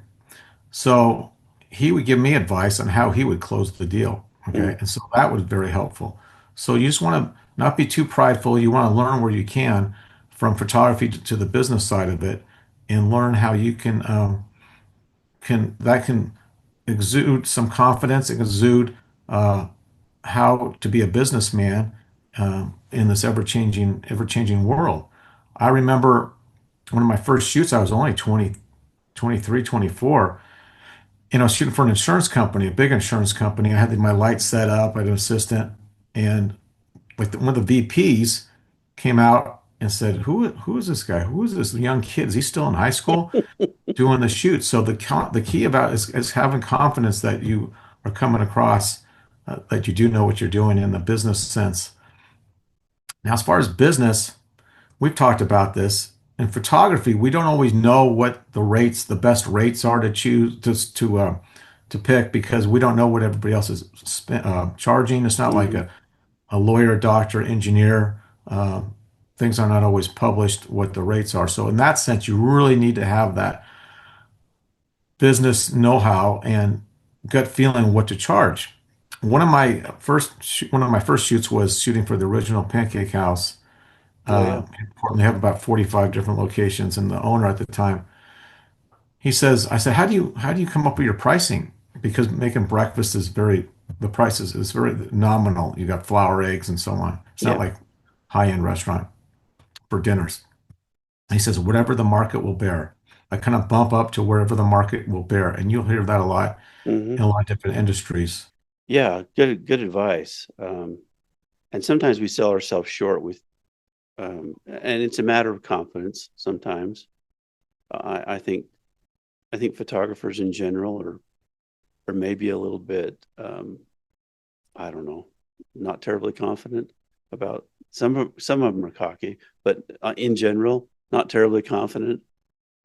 So he would give me advice on how he would close the deal.
Hmm.
Okay. And so that was very helpful. So you just want to not be too prideful. You want to learn where you can from photography to the business side of it and learn how you can exude some confidence and exude how to be a businessman in this ever changing world. I remember one of my first shoots, I was only 20, 23, 24. And I was shooting for an insurance company, a big insurance company. I had my lights set up, I had an assistant, and like one of the VPs came out and said, who is this guy? Who is this young kid? Is he still in high school doing the shoot?" So the key about is having confidence that you are coming across that you do know what you're doing in the business sense. Now, as far as business, we've talked about this. In photography, we don't always know what the best rates are to choose to pick because we don't know what everybody else is charging. It's not like
Hmm.
a lawyer, doctor, engineer. Things are not always published what the rates are. So in that sense, you really need to have that business know-how and gut feeling what to charge. One of my first shoots was shooting for the original Pancake House
Oh yeah.
in Portland. They have about 45 different locations, and the owner at the time, I said, how do you come up with your pricing? Because making breakfast is the price is very nominal. You got flour, eggs, and so on. It's not
Yeah.
like high-end restaurant for dinners. He says, whatever the market will bear. I kind of bump up to wherever the market will bear. And you'll hear that a lot
Hmm.
in a lot of different industries.
Yeah. Good advice. And sometimes we sell ourselves short with, and it's a matter of confidence. Sometimes I think photographers in general are maybe a little bit, I don't know, not terribly confident about some of them are cocky, but in general, not terribly confident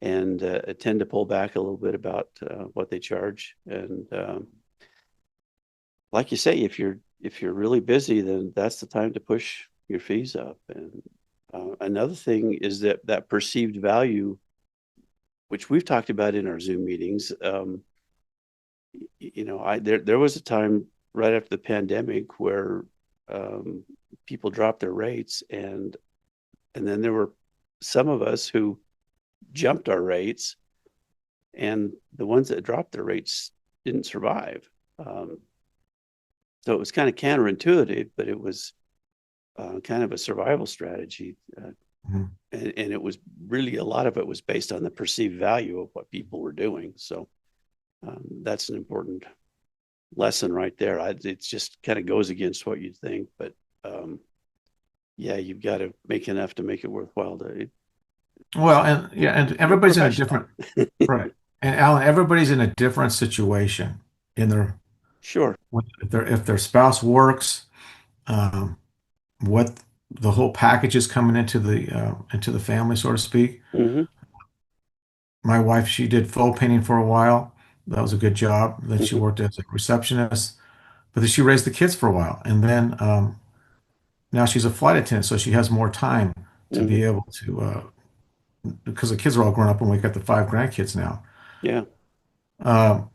and tend to pull back a little bit about what they charge. And like you say, if you're really busy, then that's the time to push your fees up. And another thing is that perceived value, which we've talked about in our Zoom meetings. There was a time right after the pandemic where um, people dropped their rates, and then there were some of us who jumped our rates, and the ones that dropped their rates didn't survive. Um, so it was kind of counterintuitive, but it was kind of a survival strategy.
Mhm.
And it was really a lot of it was based on the perceived value of what people were doing. So that's an important lesson right there. It just kind of goes against what you'd think, but um, yeah, you've got to make enough to make it worthwhile to
Well, and yeah, and
you're a
everybody's in a
professional.
different, right. And Alan, everybody's in a different situation in their,
Sure.
if their spouse works, um, what the whole package is coming into the family, so to speak.
Hmm.
My wife, she did faux painting for a while. That was a good job. Then she
Hmm.
worked as a receptionist, but then she raised the kids for a while. And then now she's a flight attendant, so she has more time to
Hmm.
be able to, because the kids are all grown up and we got the five grandkids now.
Yeah.
Um,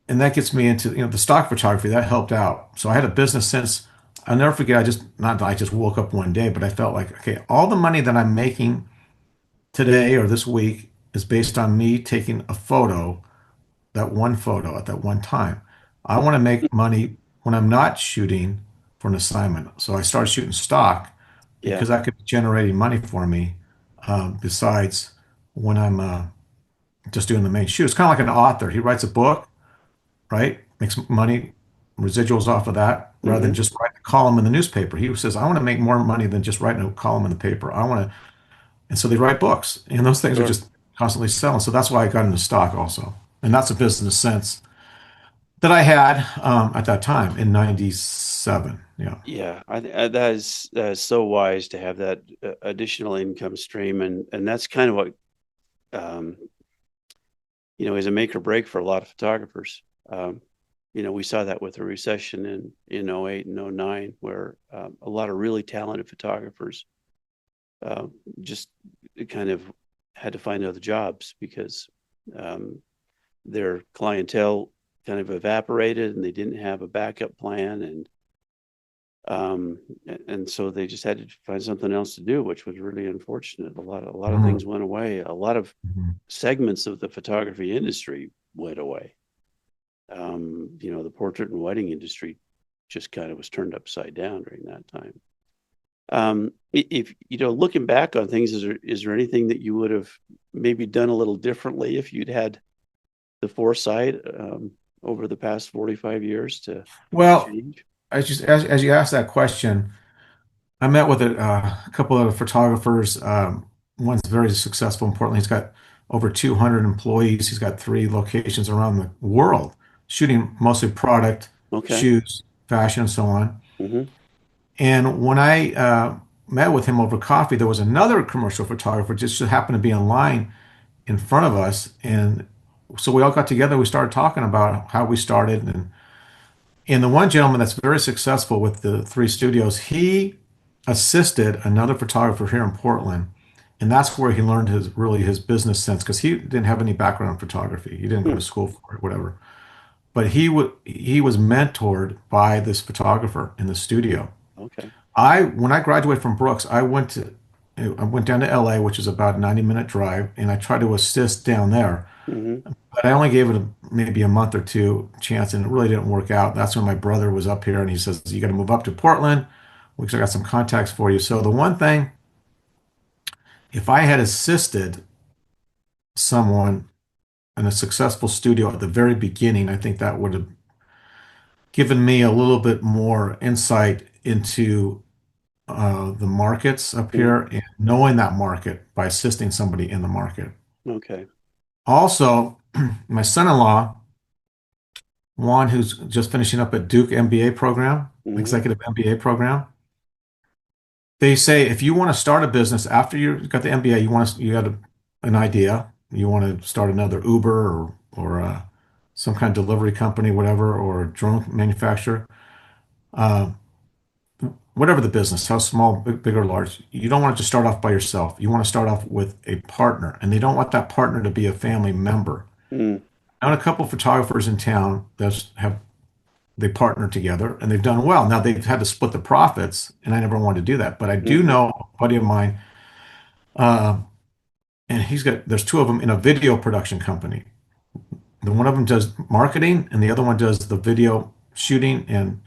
and that gets me into, the stock photography that helped out. So I had a business sense. I'll never forget. Not that I just woke up one day, but I felt like, okay, all the money that I'm making today or this week is based on me taking a photo, that one photo at that one time. I want to make money when I'm not shooting for an assignment. So I started shooting stock
Yeah.
because that could be generating money for me besides when I'm just doing the main shoot. It's kind of like an author. He writes a book, right? Makes money, residuals off of that, rather than
Hmm.
just writing a column in the newspaper. He says, I want to make more money than just writing a column in the paper. I want to, and so they write books, and those things are
Sure.
just constantly selling. So that's why I got into stock also. And that's a business sense that I had at that time in 97. Yeah.
Yeah. That is so wise to have that additional income stream, and that's kind of what um, is a make or break for a lot of photographers. Um, we saw that with the recession in '08 and '09, where a lot of really talented photographers uh, just kind of had to find other jobs because um, their clientele kind of evaporated and they didn't have a backup plan, um, and so they just had to find something else to do, which was really unfortunate. A lot of
Mhm.
things went away. A lot of
Mhm.
segments of the photography industry went away. The portrait and wedding industry just kind of was turned upside down during that time. If looking back on things, is there anything that you would have maybe done a little differently if you'd had the foresight over the past 45 years to
Well,
change?
as you asked that question, I met with a couple of photographers. One's very successful in Portland. He's got over 200 employees. He's got three locations around the world, shooting mostly product,
Okay.
shoes, fashion, and so on.
Hmm.
And when I met with him over coffee, there was another commercial photographer just happened to be in line in front of us. And so we all got together. We started talking about how we started. And the one gentleman that's very successful with the three studios, he assisted another photographer here in Portland. And that's where he learned his business sense because he didn't have any background in photography. He didn't go
Hmm.
to school for it, whatever. But he was mentored by this photographer in the studio.
Okay.
I when I graduated from Brooks, I went down to LA, which is about a 90-minute drive, and I tried to assist down there.
Hmm.
But I only gave it maybe a month or two chance, and it really didn't work out. That's when my brother was up here, and he says, "You got to move up to Portland, because I got some contacts for you." So the one thing, if I had assisted someone in a successful studio at the very beginning, I think that would have given me a little bit more insight into the markets up
Hmm.
here and knowing that market by assisting somebody in the market.
Okay.
Also, my son-in-law, Juan, who's just finishing up at Duke MBA program,
Hmm.
executive MBA program, they say if you want to start a business after you got the MBA, you got an idea, you want to start another Uber or some kind of delivery company, whatever, or a drone manufacturer, uh, whatever the business, how small, big or large, you don't want to just start off by yourself. You want to start off with a partner, and they don't want that partner to be a family member.
Mm.
I know a couple of photographers in town that have they partnered together and they've done well. Now they've had to split the profits, and I never wanted to do that. But I do
Hmm.
know a buddy of mine, uh, and there's two of them in a video production company. The one of them does marketing, and the other one does the video shooting and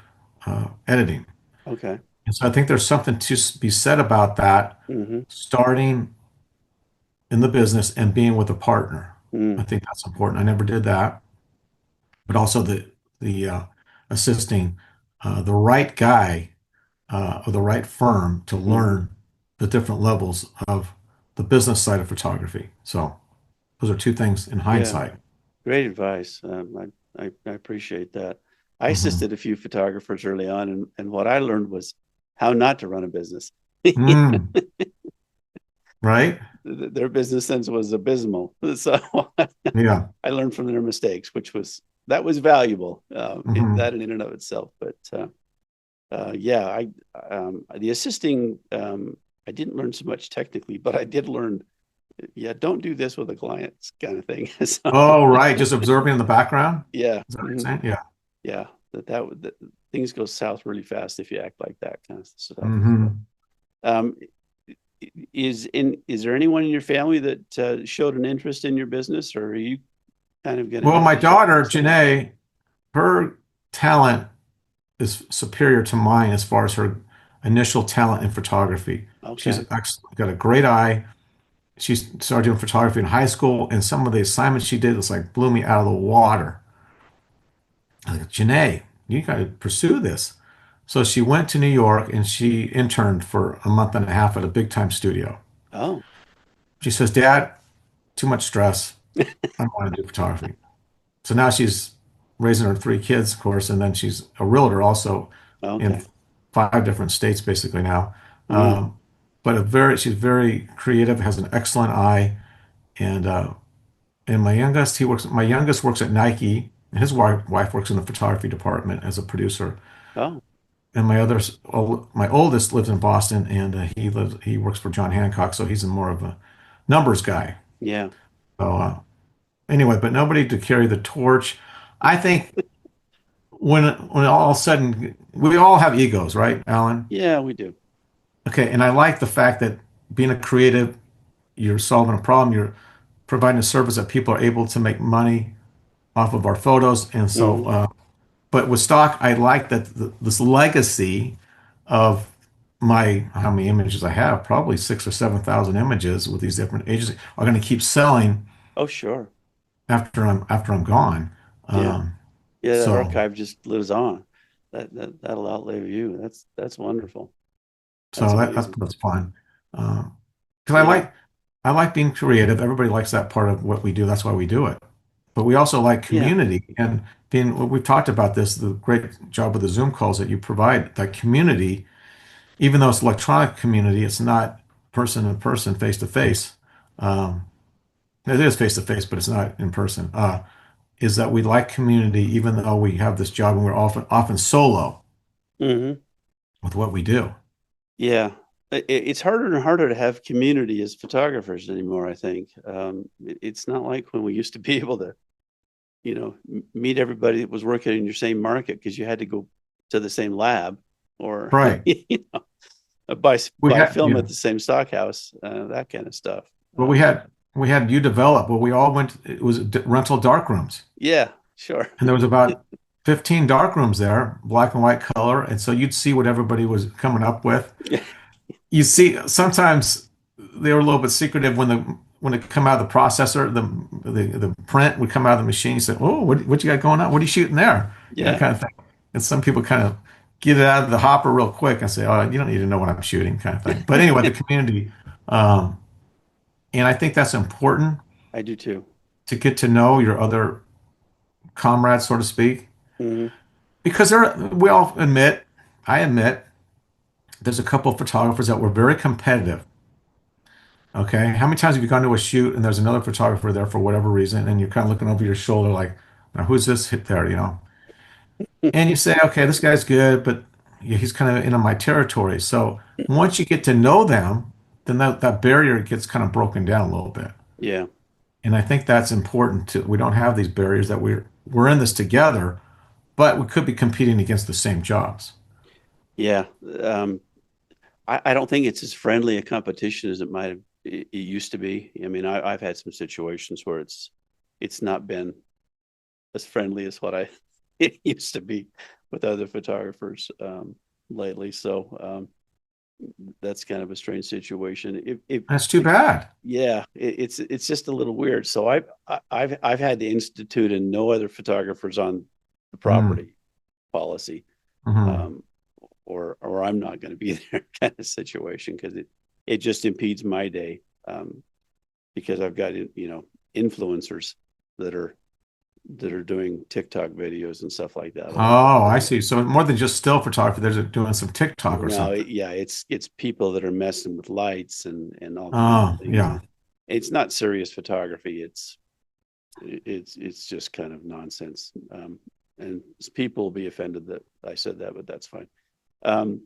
editing.
Okay.
And so I think there's something to be said about that,
Hmm.
starting in the business and being with a partner. I
Mm.
think that's important. I never did that, but also the assisting the right guy or the right firm to
Hmm.
learn the different levels of the business side of photography. So those are two things in
Yeah.
hindsight.
Great advice. I appreciate that. I
Hmm.
assisted a few photographers early on, and what I learned was how not to run a business.
Mm, right?
Their business sense was abysmal. So
Yeah.
I learned from their mistakes, that was valuable,
Hmm.
that in and of itself. But yeah, the assisting, I didn't learn so much technically, but I did learn, yeah, don't do this with a client kind of thing. So
Oh, right. Just observing in the background.
yeah,
Is that what you're
mhm,
saying? Yeah.
yeah, that things go south really fast if you act like that kind of stuff. So,
Hmm.
um, is there anyone in your family that showed an interest in your business, or are you kind of going to
Well,
have
my
to show it
daughter,
yourself?
Janae, her talent is superior to mine as far as her initial talent in photography.
Okay.
Got a great eye. She started doing photography in high school, and some of the assignments she did was like blew me out of the water. I was like, Janae, you got to pursue this. So she went to New York and she interned for a month and a half at a big time studio.
Oh,
She says, Dad, too much stress. I don't want to do photography. So now she's raising her three kids, of course, and then she's a realtor also in
okay.
five different states basically now.
Mm.
Um, but she's very creative, has an excellent eye, and my youngest works at Nike, and his wife works in the photography department as a producer.
Oh,
And my oldest lives in Boston, and he works for John Hancock, so he's more of a numbers guy.
yeah.
So anyway, but nobody to carry the torch. I think when all of a sudden we all have egos, right, Alan?
Yeah, we do.
Okay, and I like the fact that being a creative, you're solving a problem, you're providing a service that people are able to make money off of our photos, and so.
Hmm.
But with stock, I like that this legacy of my how many images I have, probably 6 or 7 thousand images with these different agencies are going to keep selling
Oh, sure.
after I'm gone.
Yeah.
Um,
Yeah, that
so
archive just lives on. That'll outlive you. That's wonderful. That's
that's
amazing.
fun. Because
Yeah.
I like being creative. Everybody likes that part of what we do. That's why we do it. But we also like
Yeah.
community and being. We've talked about this. The great job with the Zoom calls that you provide. That community, even though it's electronic community, it's not person to person, face to face. Um, It is face to face, but it's not in person. Is that we like community, even though we have this job and we're often solo
Hmm.
with what we do.
Yeah. It's harder and harder to have community as photographers anymore, I think. It's not like when we used to be able to, meet everybody that was working in your same market because you had to go to the same lab or,
Right. We
buy
had,
film
yeah.
at the same stock house, that kind of stuff.
Well, we had you develop. Well, we all went. It was rental dark rooms,
Yeah, sure.
and there was about 15 dark rooms there, black and white color, and so you'd see what everybody was coming up with.
Yeah.
You see, sometimes they were a little bit secretive when it come out of the processor, the print would come out of the machine. You said, "Oh, what you got going on? What are you shooting there?"
Yeah.
Kind of thing. And some people kind of get it out of the hopper real quick and say, "Oh, you don't need to know what I'm shooting," kind of thing. But anyway, the community, um, and I think that's important
I do too.
to get to know your other comrades, so to speak,
Hmm.
because we all admit, I admit, there's a couple of photographers that were very competitive. Okay. How many times have you gone to a shoot and there's another photographer there for whatever reason, and you're kind of looking over your shoulder like, "Now, who's this hit there, you know?" And you say, okay, this guy's good, but yeah, he's kind of in my territory. So once you get to know them, then that barrier gets kind of broken down a little bit.
Yeah.
And I think that's important to, we don't have these barriers that we're in this together, but we could be competing against the same jobs.
Yeah. I don't think it's as friendly a competition as it used to be. I mean, I've had some situations where it's not been as friendly as what it used to be with other photographers lately. So that's kind of a strange situation.
That's too bad.
Yeah, it's just a little weird. So I've had to institute and no other photographers on the
Mm,
property policy,
mhm.
um, or I'm not going to be there kind of situation because it just impedes my day, because I've got influencers that are doing TikTok videos and stuff like that all over
Oh,
the
I
place.
see. So more than just still photography, there's doing some TikTok or
No,
something.
yeah, it's people that are messing with lights and all kinds of
Oh,
things.
yeah.
It's not serious photography. It's just kind of nonsense. And people will be offended that I said that, but that's fine. Um,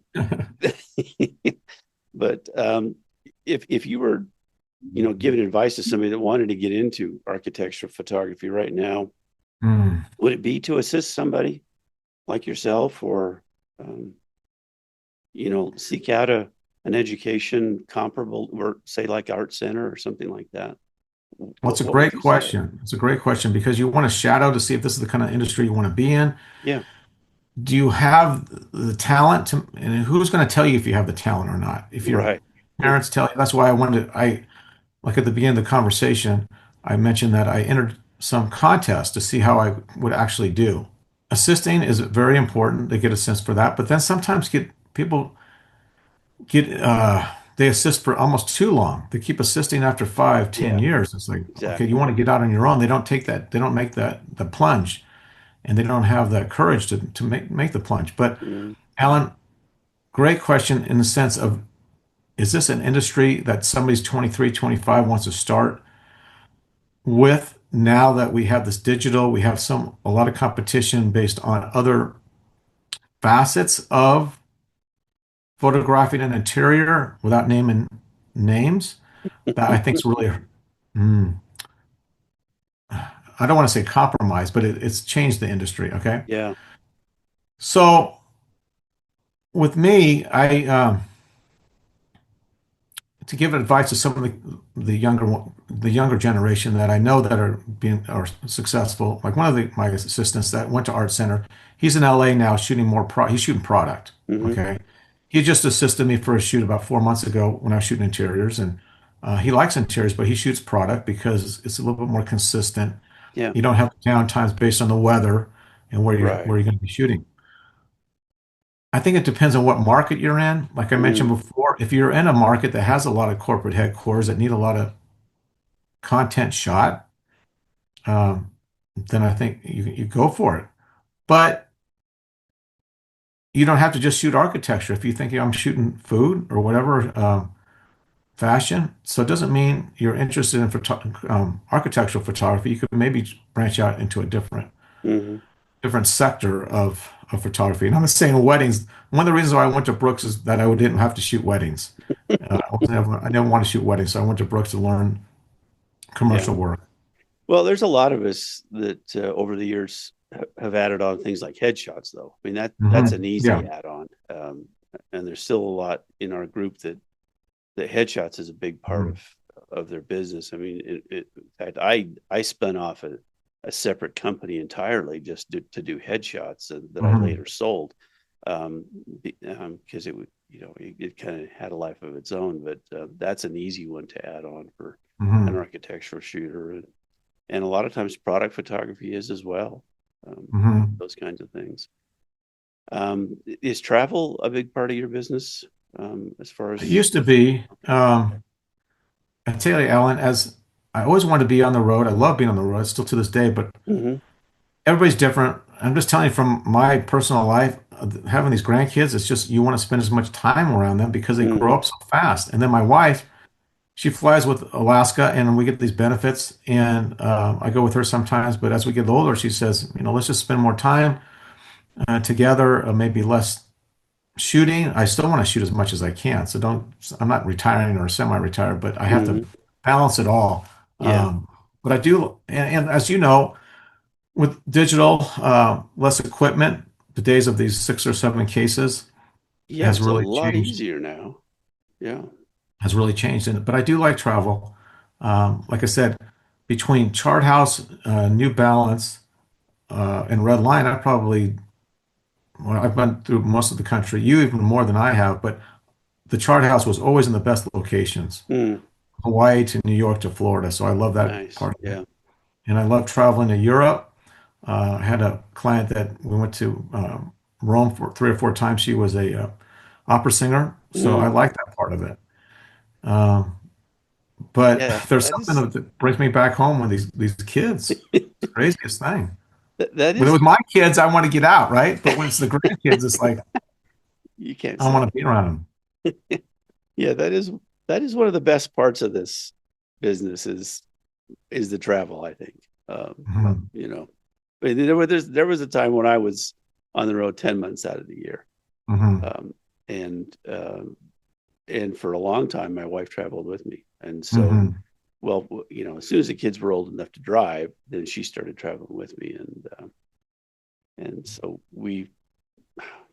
but if you were, giving advice to somebody that wanted to get into architectural photography right now,
Mm.
would it be to assist somebody like yourself, or um, seek out an education comparable, or say like Art Center or something like that?
Well, it's a
What would
great
you say?
question. It's a great question because you want to shadow to see if this is the kind of industry you want to be in.
Yeah,
Do you have the talent to, and who's going to tell you if you have the talent or not? If your
right.
parents tell you, that's why like at the beginning of the conversation, I mentioned that I entered some contest to see how I would actually do. Assisting is very important to get a sense for that, but then sometimes people get they assist for almost too long. They keep assisting after 5, 10 years. It's like, okay, you
Exactly.
want to get out on your own. They don't take that, they don't make that the plunge, and they don't have that courage to make the plunge. But
Mm,
Alan, great question in the sense of, is this an industry that somebody's 23, 25 wants to start with now that we have this digital, we have a lot of competition based on other facets of photographing an interior without naming names that I think is really, mm, I don't want to say compromise, but it's changed the industry. Okay.
yeah.
So with me, to give advice to some of the younger generation that I know that are successful. Like one of my assistants that went to Art Center, he's in LA now shooting he's shooting product.
Hmm.
Okay. he just assisted me for a shoot about 4 months ago when I was shooting interiors, and he likes interiors, but he shoots product because it's a little bit more consistent.
Yeah.
You don't have downtimes based on the weather and
Right.
where you're going to be shooting. I think it depends on what market you're in. Like I mentioned
Mm,
before, if you're in a market that has a lot of corporate headquarters that need a lot of content shot, um, then I think you go for it. But you don't have to just shoot architecture. If you think I'm shooting food or whatever, fashion, so it doesn't mean you're interested in architectural photography. You could maybe branch out into a
hmm
different sector of photography. And I'm not saying weddings. One of the reasons why I went to Brooks is that I didn't have to shoot weddings. I never want to shoot weddings, so I went to Brooks to learn
Yeah.
commercial work.
Well, there's a lot of us that over the years have added on things like headshots, though. I mean, that's an easy
Yeah.
add-on, and there's still a lot in our group that headshots is a big part
Mhm.
of their business. I mean, in fact, I spun off a separate company entirely just to do headshots that I
Mhm.
later sold, because it would it kind of had a life of its own. But that's an easy one to add on for an
Mhm.
architectural shooter, and a lot of times product photography is as well.
Mhm.
Those kinds of things. Is travel a big part of your business as far
It
as?
used to be.
Okay.
I tell you, Alan, as I always wanted to be on the road. I love being on the road, still to this day, but
Hmm.
everybody's different. I'm just telling you from my personal life, having these grandkids, it's just you want to spend as much time around them because they grow
Hmm.
up so fast. And then my wife, she flies with Alaska, and we get these benefits. And I go with her sometimes, but as we get older, she says, let's just spend more time together, maybe less shooting. I still want to shoot as much as I can. So I'm not retiring or semi-retired, but I have to
Hmm.
balance it all.
Yeah.
But I do, and as you know, with digital, less equipment, the days of these 6 or 7 cases
Yeah,
has
it's a
really
lot
changed.
easier now. Yeah.
Has really changed. But I do like travel. Like I said, between Chart House, New Balance, and Red Line, well, I've been through most of the country. You even more than I have. But the Chart House was always in the best locations,
Mm,
Hawaii to New York to Florida. So I love that
nice.
part of it.
Yeah.
And I love traveling to Europe. I had a client that we went to Rome for 3 or 4 times. She was a opera singer, so I
Mm,
like that part of it. Um, but
yeah.
there's
That
something
is
that brings me back home with these kids. It's the craziest thing.
that
When it
is
was my kids, I want to get out, right? But when it's the grandkids, it's like
you can't
I
say
want to be around them.
that. Yeah, that is one of the best parts of this business is the travel, I think.
Mhm.
You know, I mean, there was a time when I was on the road 10 months out of the year.
Mhm.
Um, and and for a long time my wife traveled with me. And so
Mhm.
well, as soon as the kids were old enough to drive, then she started traveling with me, and so we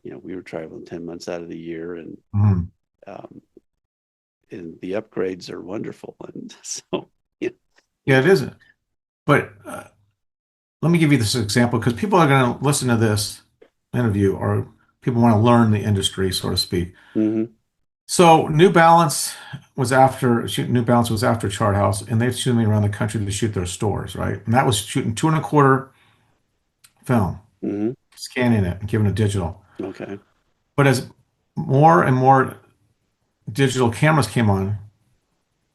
were traveling 10 months out of the year,
Mhm.
um, and the upgrades are wonderful. And so yeah,
Yeah,
it,
it isn't. But let me give you this example because people are going to listen to this interview or people want to learn the industry, so to speak.
mm-hmm,
So New Balance was after Chart House, and they'd shoot me around the country to shoot their stores, right? And that was shooting 2.25 film,
mm-hmm,
scanning it and giving it digital.
okay,
But as more and more digital cameras came on,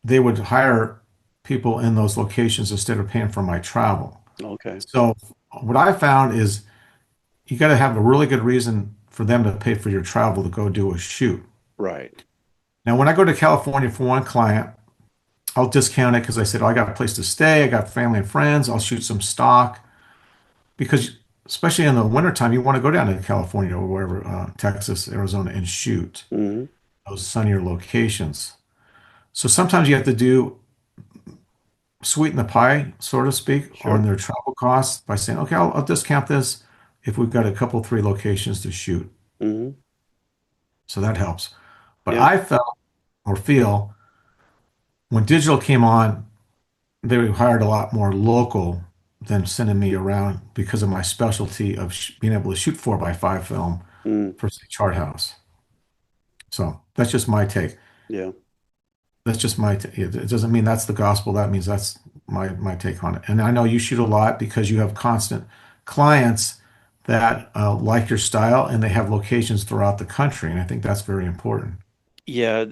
they would hire people in those locations instead of paying for my travel.
okay,
So what I found is you got to have a really good reason for them to pay for your travel to go do a shoot.
right,
Now, when I go to California for one client, I'll discount it because I said, oh, I got a place to stay, I got family and friends, I'll shoot some stock. Because especially in the wintertime, you want to go down to California or wherever, Texas, Arizona, and shoot
mm-hmm,
those sunnier locations. So sometimes you have to do sweeten the pie, so to speak, on
sure,
their travel costs by saying, okay, I'll discount this if we've got a couple, 3 locations to shoot.
mm-hmm,
So that helps. But
yeah,
I felt or feel when digital came on, they hired a lot more local than sending me around because of my specialty of being able to shoot 4x5 film
mm,
for say, Chart House. So that's just my take.
Yeah.
That's just my take. It doesn't mean that's the gospel. That means that's my take on it. And I know you shoot a lot because you have constant clients that like your style and they have locations throughout the country. And I think that's very important.
Yeah.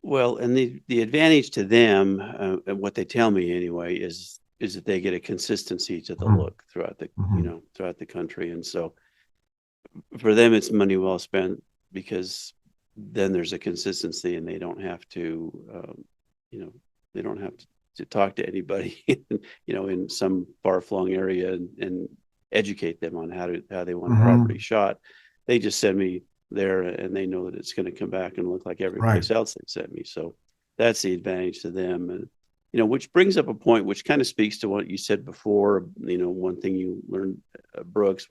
Well, and the advantage to them, and what they tell me anyway, is that they get a consistency to the
Mhm.
look throughout the,
Mhm.
throughout the country. And so for them, it's money well spent because then there's a consistency and they don't have to, you know, they don't have to talk to anybody, in some far flung area and educate them on how they want a property
Mhm.
shot. They just send me there and they know that it's going to come back and look like every
Right.
place else they sent me. So that's the advantage to them. And, which brings up a point which kind of speaks to what you said before, one thing you learned, Brooks,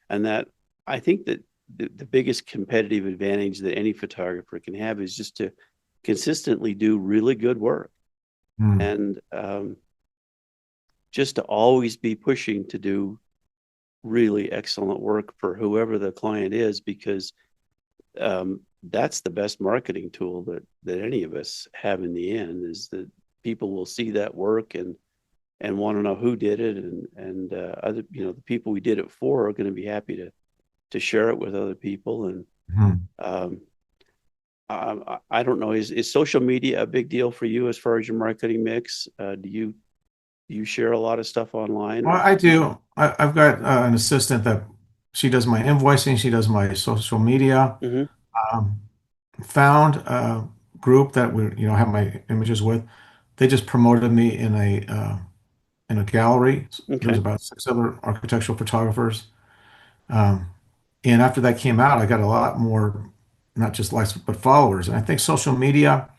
and that I think that the biggest competitive advantage that any photographer can have is just to consistently do really good work
Mm.
and just to always be pushing to do really excellent work for whoever the client is, because that's the best marketing tool that any of us have in the end, is that people will see that work and want to know who did it, and other, the people we did it for are going to be happy to share it with other people. And
Mhm.
um, I don't know, is social media a big deal for you as far as your marketing mix? Do you share a lot of stuff online,
Well,
or?
I do. I've got an assistant that she does my invoicing, she does my social media.
Mm-hmm.
Um, Found a group that we, have my images with. They just promoted me in a gallery. There's
Okay.
about six other architectural photographers. Um, and after that came out, I got a lot more, not just likes, but followers. And I think social media,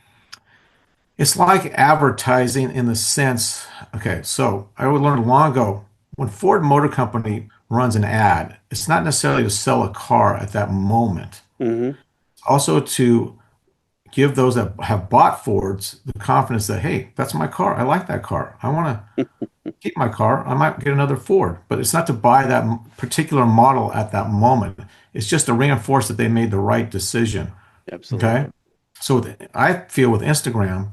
it's like advertising in the sense, okay, so I would learn long ago when Ford Motor Company runs an ad, it's not necessarily to sell a car at that moment.
Mm-hmm.
It's also to give those that have bought Fords the confidence that, hey, that's my car. I like that car. I want to keep my car. I might get another Ford, but it's not to buy that particular model at that moment. It's just to reinforce that they made the right decision. Okay.
Absolutely.
So I feel with Instagram,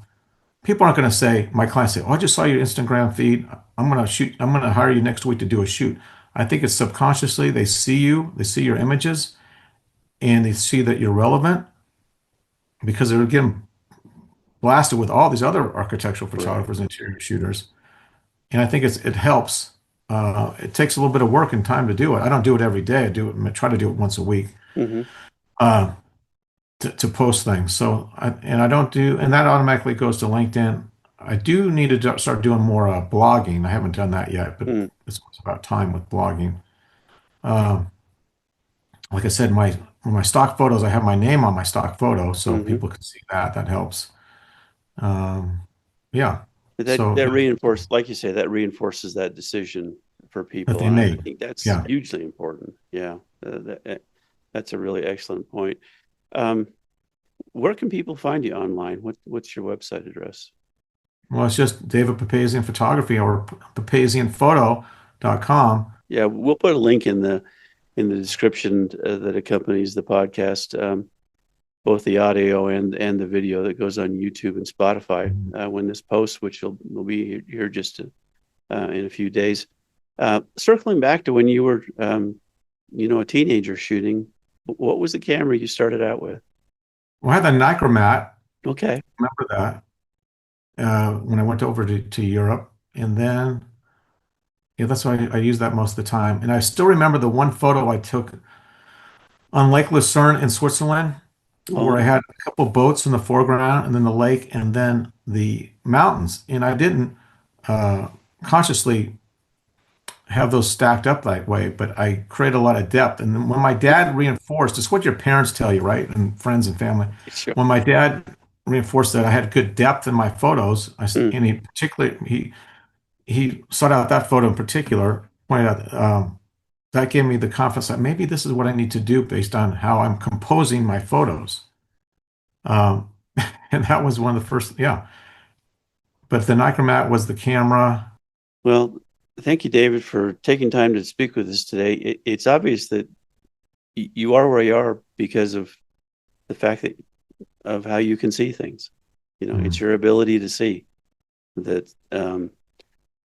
people aren't going to say, my clients say, oh, I just saw your Instagram feed. I'm going to hire you next week to do a shoot. I think it's subconsciously they see you, they see your images, and they see that you're relevant because they're getting blasted with all these other architectural
Right.
photographers, interior shooters. And I think it helps. It takes a little bit of work and time to do it. I don't do it every day. Try to do it once a week
Mm-hmm.
uh, to post things. And I don't do, and that automatically goes to LinkedIn. I do need to start doing more blogging. I haven't done that yet, but
Mm.
it's about time with blogging. Um, like I said, my stock photos, I have my name on my stock photo, so
Mm-hmm.
people can see that. That helps. Um, yeah.
That
So
that reinforces, like you say, that reinforces that decision for
that
people,
they
and I
made.
think that's
Yeah.
hugely important. Yeah, that's a really excellent point. Um, where can people find you online? What's your website address?
Well, it's just David Papazian Photography or papazianphoto.com.
Yeah, we'll put a link in the description that accompanies the podcast, both the audio and the video that goes on YouTube and Spotify when this posts, which will be here just in a few days. Circling back to when you were, a teenager shooting, what was the camera you started out with?
Well, I had the Nichromat.
Okay.
Remember that when I went over to Europe. And then, yeah, that's why I use that most of the time. And I still remember the one photo I took on Lake Lucerne in Switzerland, where I
Oh,
had a couple boats in the foreground and then the lake and then the mountains. And I didn't uh, consciously have those stacked up that way, but I create a lot of depth. And then when my dad reinforced, it's what your parents tell you, right? And friends and family.
sure.
When my dad reinforced that I had good depth in my photos,
Mm,
and he sought out that photo in particular, pointed out that gave me the confidence that maybe this is what I need to do based on how I'm composing my photos. Um, and that was one of the first, yeah. But the Nichromat was the camera.
well, thank you, David, for taking time to speak with us today. It's obvious that you are where you are because of the fact that of how you can see things.
Mhm.
It's your ability to see that,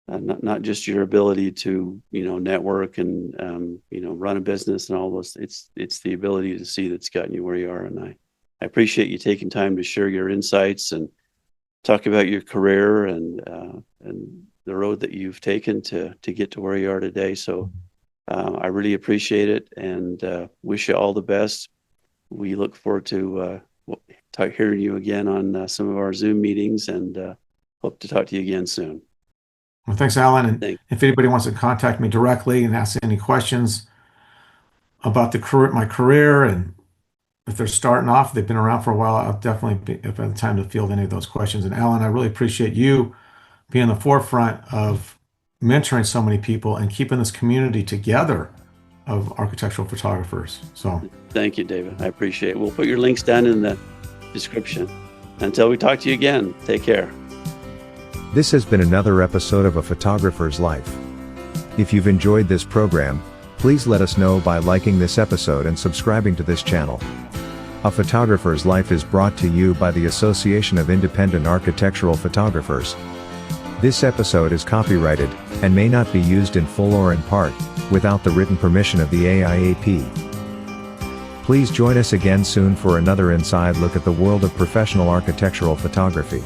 not just your ability to network and run a business and all those. It's the ability to see that's gotten you where you are. And I appreciate you taking time to share your insights and talk about your career and the road that you've taken to get to where you are today. So I really appreciate it, and wish you all the best. We look forward to hearing you again on some of our Zoom meetings, and hope to talk to you again soon.
Well, thanks, Alan. And
Thanks.
if anybody wants to contact me directly and ask any questions about my career, and if they're starting off, they've been around for a while, I'll definitely be, if I have time to field any of those questions. And Alan, I really appreciate you being the forefront of mentoring so many people and keeping this community together of architectural photographers. So
Thank you, David. I appreciate it. We'll put your links down in the description. Until we talk to you again, take care.
This has been another episode of A Photographer's Life. If you've enjoyed this program, please let us know by liking this episode and subscribing to this channel. A Photographer's Life is brought to you by the Association of Independent Architectural Photographers. This episode is copyrighted and may not be used in full or in part without the written permission of the AIAP. Please join us again soon for another inside look at the world of professional architectural photography.